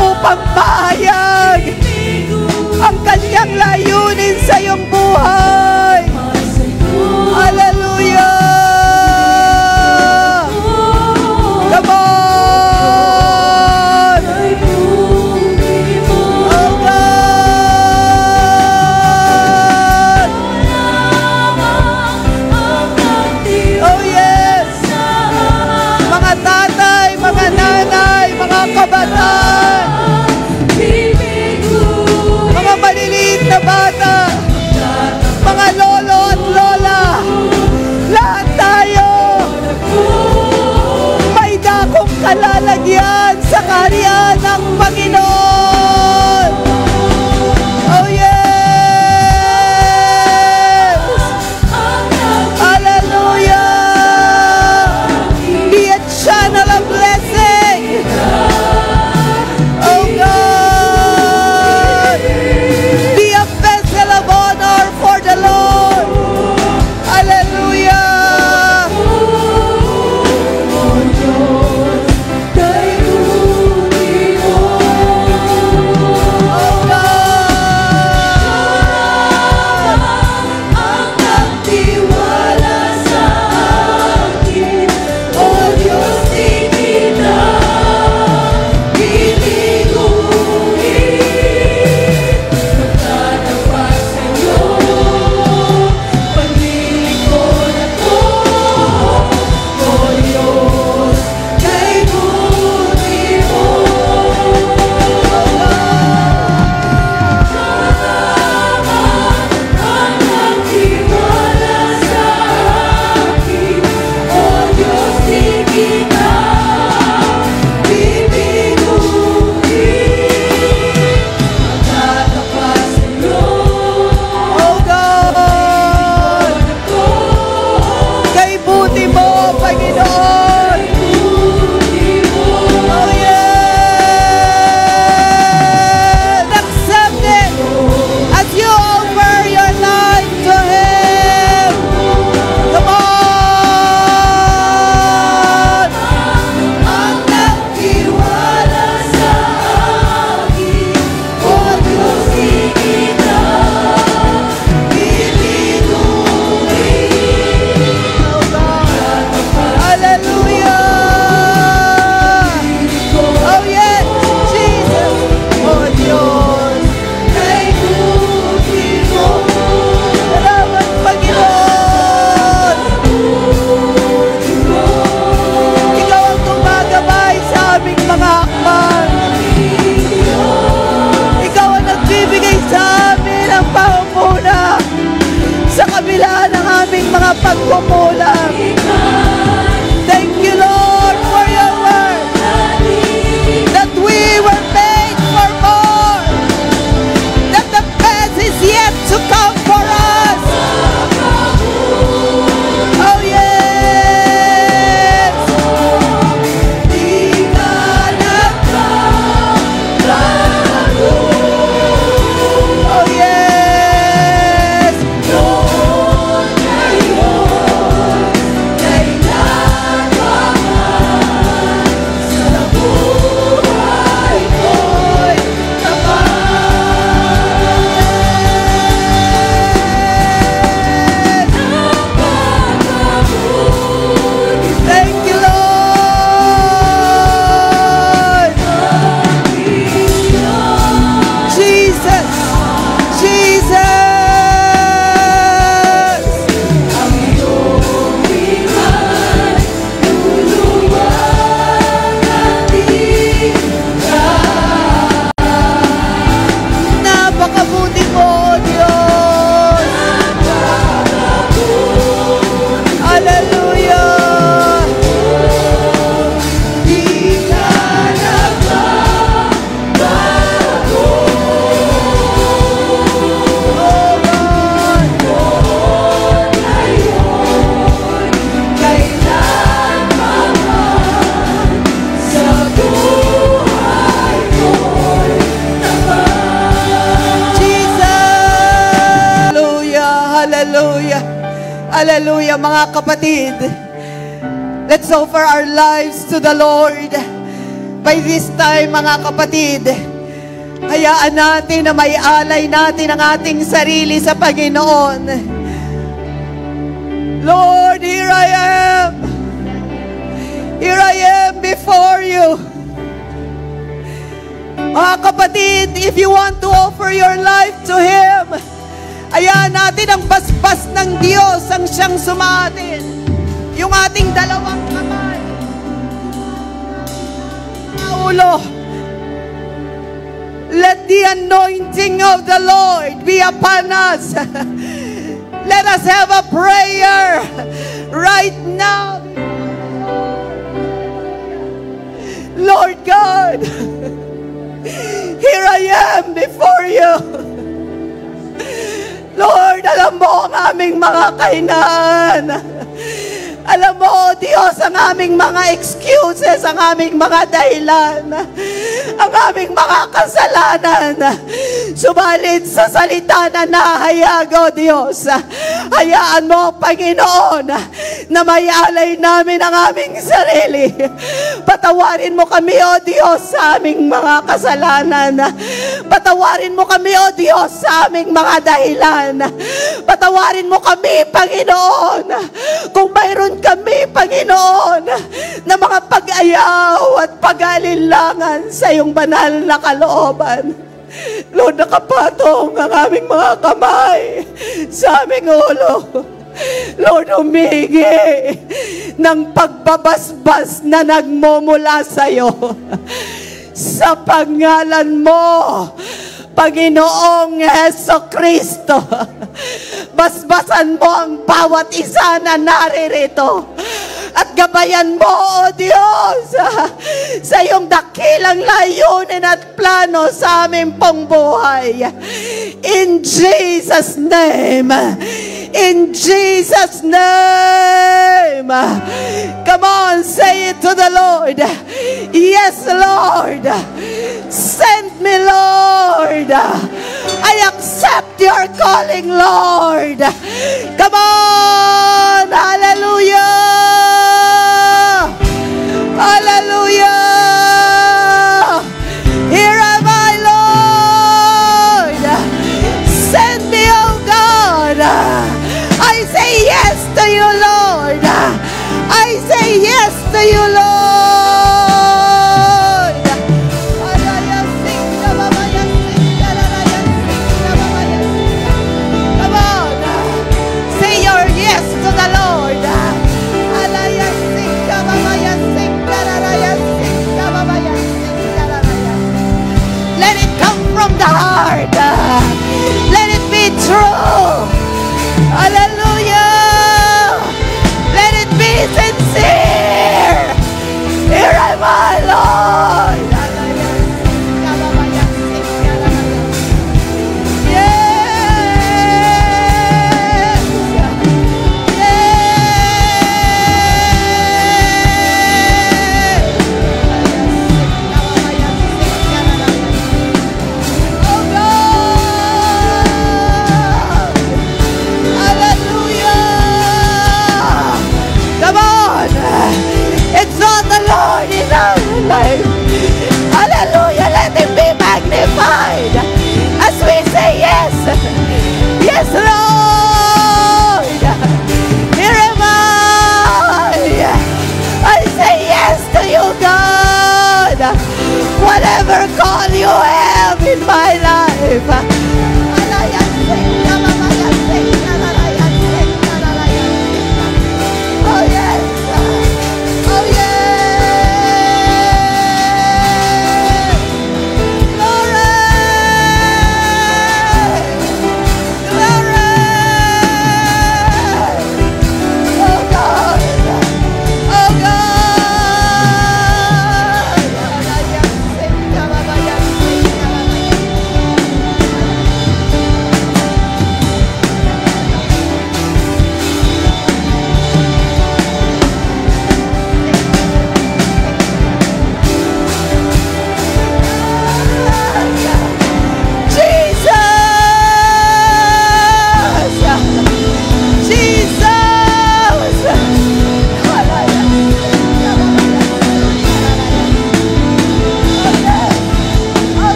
upang mahayag ang kanyang layunin sa iyong buhay. Hallelujah! Come on! Oh God! Oh yes! Mga tatay, mga nanay, mga kabataan, mga maliliit na bata, mga dahilan ng aming mga pagkukulang. Thank you, Lord, for your word, that we were made for more, that the best is yet to come for us. Oh, yes. Di ka nagbabago. Oh, yes. Lord, ngayon, kailan pa man sa buhay ko'y thank you, Lord. Jesus, Jesus. Napakabuti mo, O Diyos. Hallelujah. Di ka nagbabago. Oh God, ngayon, kailan pa man sa buhay ko'y Jesus. Hallelujah, hallelujah, hallelujah, mga kapatid. Let's offer our lives to the Lord. By this time, mga kapatid, hayaan natin na may alay natin ang ating sarili sa Panginoon. Lord, here I am. Here I am before you. Mga kapatid, if you want to offer your life to Him, hayaan natin ang basbas ng Diyos ang siyang sumatin. Yung ating dalawang kamay, ulo. Let the anointing of the Lord be upon us. Let us have a prayer right now. Lord God, here I am before you. Lord, alam mo ang aming mga kahinaan. Alam mo, Diyos, ang aming mga excuses, ang aming mga dahilan, ang aming mga kasalanan. Subalit sa salita na nahayag, O Diyos, hayaan mo, Panginoon, na may alay namin ang aming sarili. Patawarin mo kami, O Diyos, sa aming mga kasalanan. Patawarin mo kami, O Diyos, sa aming mga dahilan. Patawarin mo kami, Panginoon, kung mayroon kami, Panginoon, na mga pag-ayaw at pag-alinlangan sa iyong banal na kalooban. Lord, nakapatong ang aming mga kamay sa aming ulo. Lord, humingi ng pagbabasbas na nagmumula sa iyo. Sa pangalan mo, Panginoong Jesucristo, basbasan mo ang bawat isa na naririto. At gabayan mo, O Diyos, sa iyong dakilang layunin at plano sa aming pong buhay. In Jesus' name. In Jesus' name. Come on, say it to the Lord. Yes, Lord. Send me, Lord. I accept your calling, Lord. Come on. Hallelujah. Hallelujah. Here am I, Lord. Send me, oh God. I say yes to you, Lord. I say yes to you, Lord. Come on. Say your yes to the Lord. Let it come from the heart. Let it be true. Hallelujah.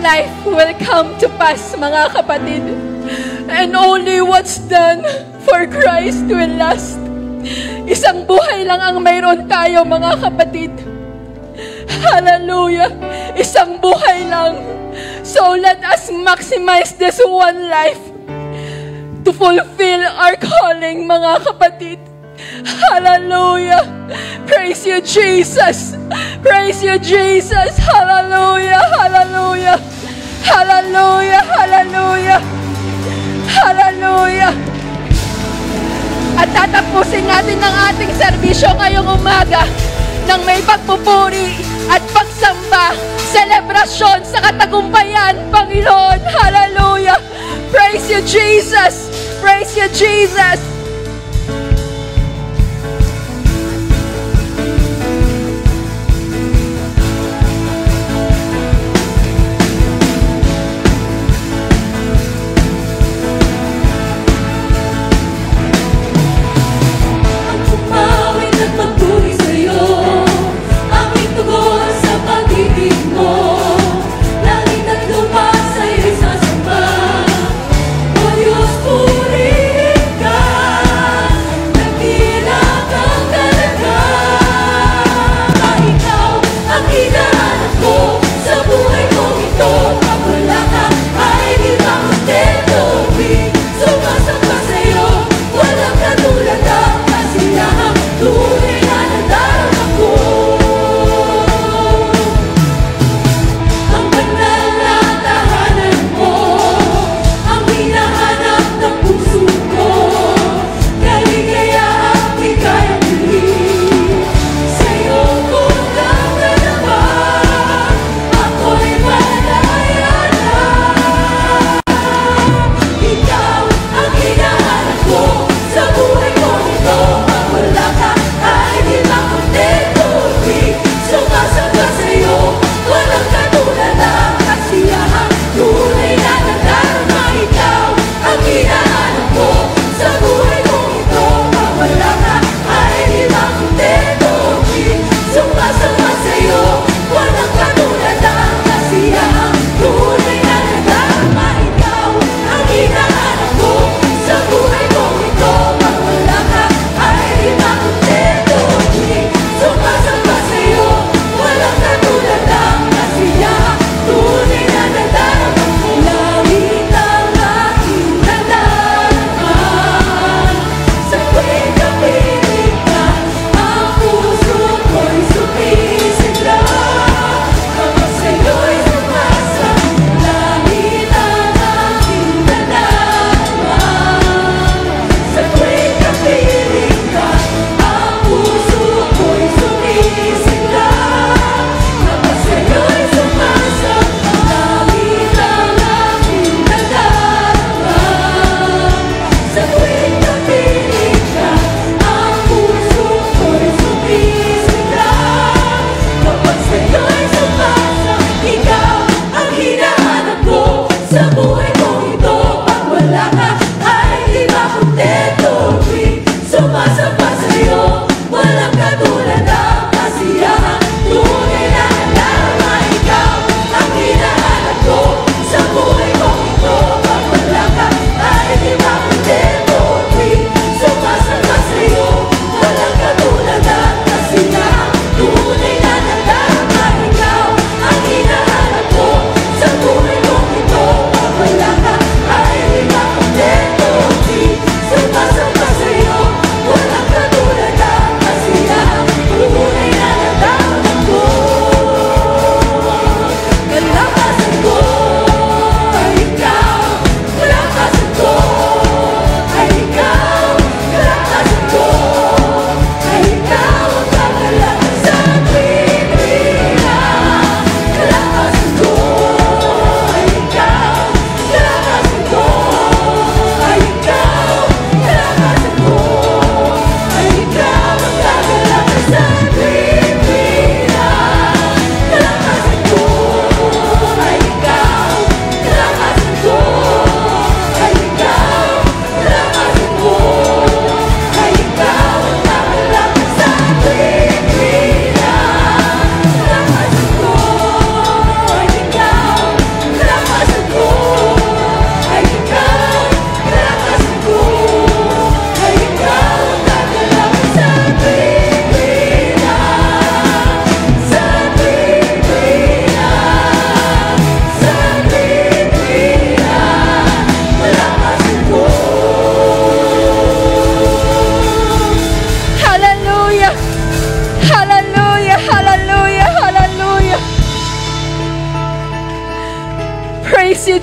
one life will come to pass, mga kapatid. And only what's done for Christ will last. Isang buhay lang ang mayroon tayo, mga kapatid. Hallelujah! Isang buhay lang. So let us maximize this one life to fulfill our calling, mga kapatid. Hallelujah! Praise you, Jesus! Praise you, Jesus! Hallelujah! Hallelujah! Hallelujah! Hallelujah! Hallelujah! At tatapusin natin ang ating serbisyo ngayong umaga ng may pagpupuri at pagsamba, selebrasyon sa katagumpayan, Panginoon. Hallelujah! Praise you, Jesus! Praise you, Jesus! Purihin ka.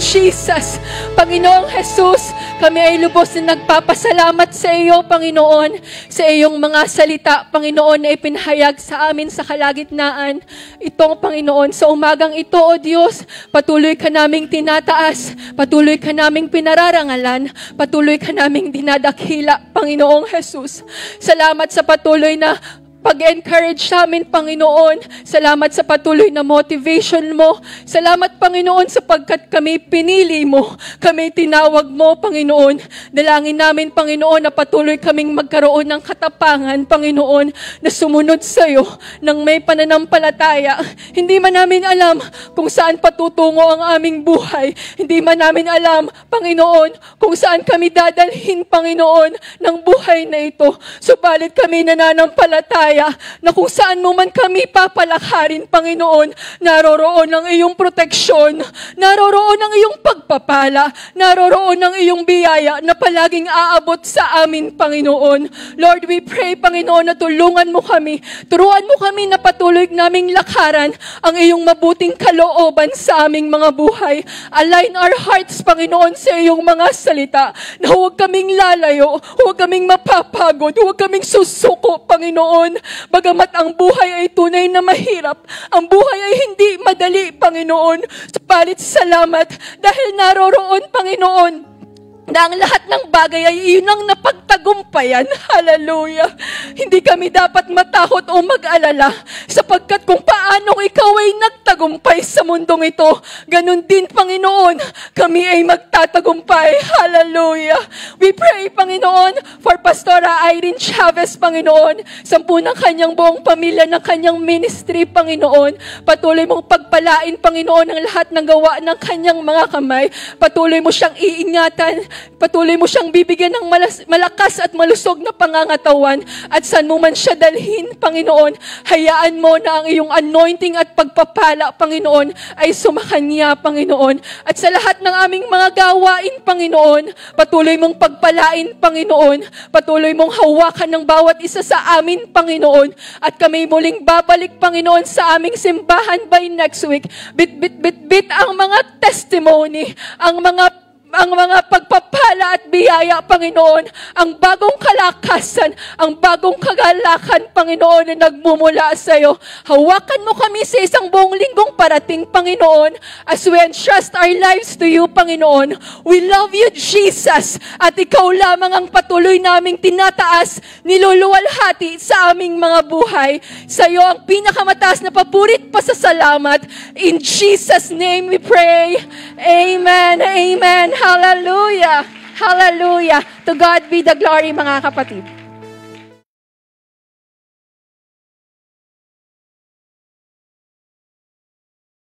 Jesus. Panginoong Jesus, kami ay lubos na nagpapasalamat sa iyo, Panginoon, sa iyong mga salita, Panginoon, na ipinahayag sa amin sa kalagitnaan. Itong Panginoon, sa umagang ito, O Diyos, patuloy ka naming tinataas, patuloy ka naming pinararangalan, patuloy ka naming dinadakila, Panginoong Jesus. Salamat sa patuloy na pag-encourage sa amin, Panginoon. Salamat sa patuloy na motivation mo. Salamat, Panginoon, sapagkat kami pinili mo. Kami tinawag mo, Panginoon. Dalangin namin, Panginoon, na patuloy kaming magkaroon ng katapangan, Panginoon, na sumunod sa iyo nang may pananampalataya. Hindi man namin alam kung saan patutungo ang aming buhay. Hindi man namin alam, Panginoon, kung saan kami dadalhin, Panginoon, ng buhay na ito. Subalit kami nananampalataya na kung saan mo man kami papalakarin, Panginoon, naroroon ang iyong proteksyon, naroroon ang iyong pagpapala, naroroon ang iyong biyaya na palaging aabot sa amin, Panginoon. Lord, we pray, Panginoon, na tulungan mo kami, turuan mo kami na patuloy naming lakaran ang iyong mabuting kalooban sa aming mga buhay. Align our hearts, Panginoon, sa iyong mga salita, na huwag kaming lalayo, huwag kaming mapapagod, huwag kaming susuko, Panginoon. Bagamat ang buhay ay tunay na mahirap, ang buhay ay hindi madali, Panginoon. Subalit salamat dahil naroroon, Panginoon, na ang lahat ng bagay ay iyon ang napagtagumpayan. Hallelujah! Hindi kami dapat matakot o mag-alala sapagkat kung paano ikaw ay nagtagumpay sa mundong ito, ganun din, Panginoon, kami ay magtatagumpay. Hallelujah! We pray, Panginoon, for Pastora Irene Chavez, Panginoon, sampu ng kanyang buong pamilya, ng kanyang ministry, Panginoon. Patuloy mong pagpalain, Panginoon, ang lahat ng gawa ng kanyang mga kamay. Patuloy mo siyang iingatan. Patuloy mo siyang bibigyan ng malakas at malusog na pangangatawan at saan mo man siya dalhin, Panginoon, hayaan mo na ang iyong anointing at pagpapala, Panginoon, ay sumakanya, Panginoon. At sa lahat ng aming mga gawain, Panginoon, patuloy mong pagpalain, Panginoon. Patuloy mong hawakan ng bawat isa sa amin, Panginoon. At kami muling babalik, Panginoon, sa aming simbahan by next week. Bit ang mga testimony, ang mga pagpapala at biyaya, Panginoon, ang bagong kalakasan, ang bagong kagalakan, Panginoon, na nagmumula sa iyo. Hawakan mo kami sa isang buong linggong parating, Panginoon, as we entrust our lives to you, Panginoon. We love you, Jesus, at ikaw lamang ang patuloy naming tinataas, niluluwalhati sa aming mga buhay. Sa iyo ang pinakamataas na papurit pasasalamat. In Jesus' name we pray. Amen. Amen. Hallelujah! Hallelujah! To God be the glory, mga kapatid.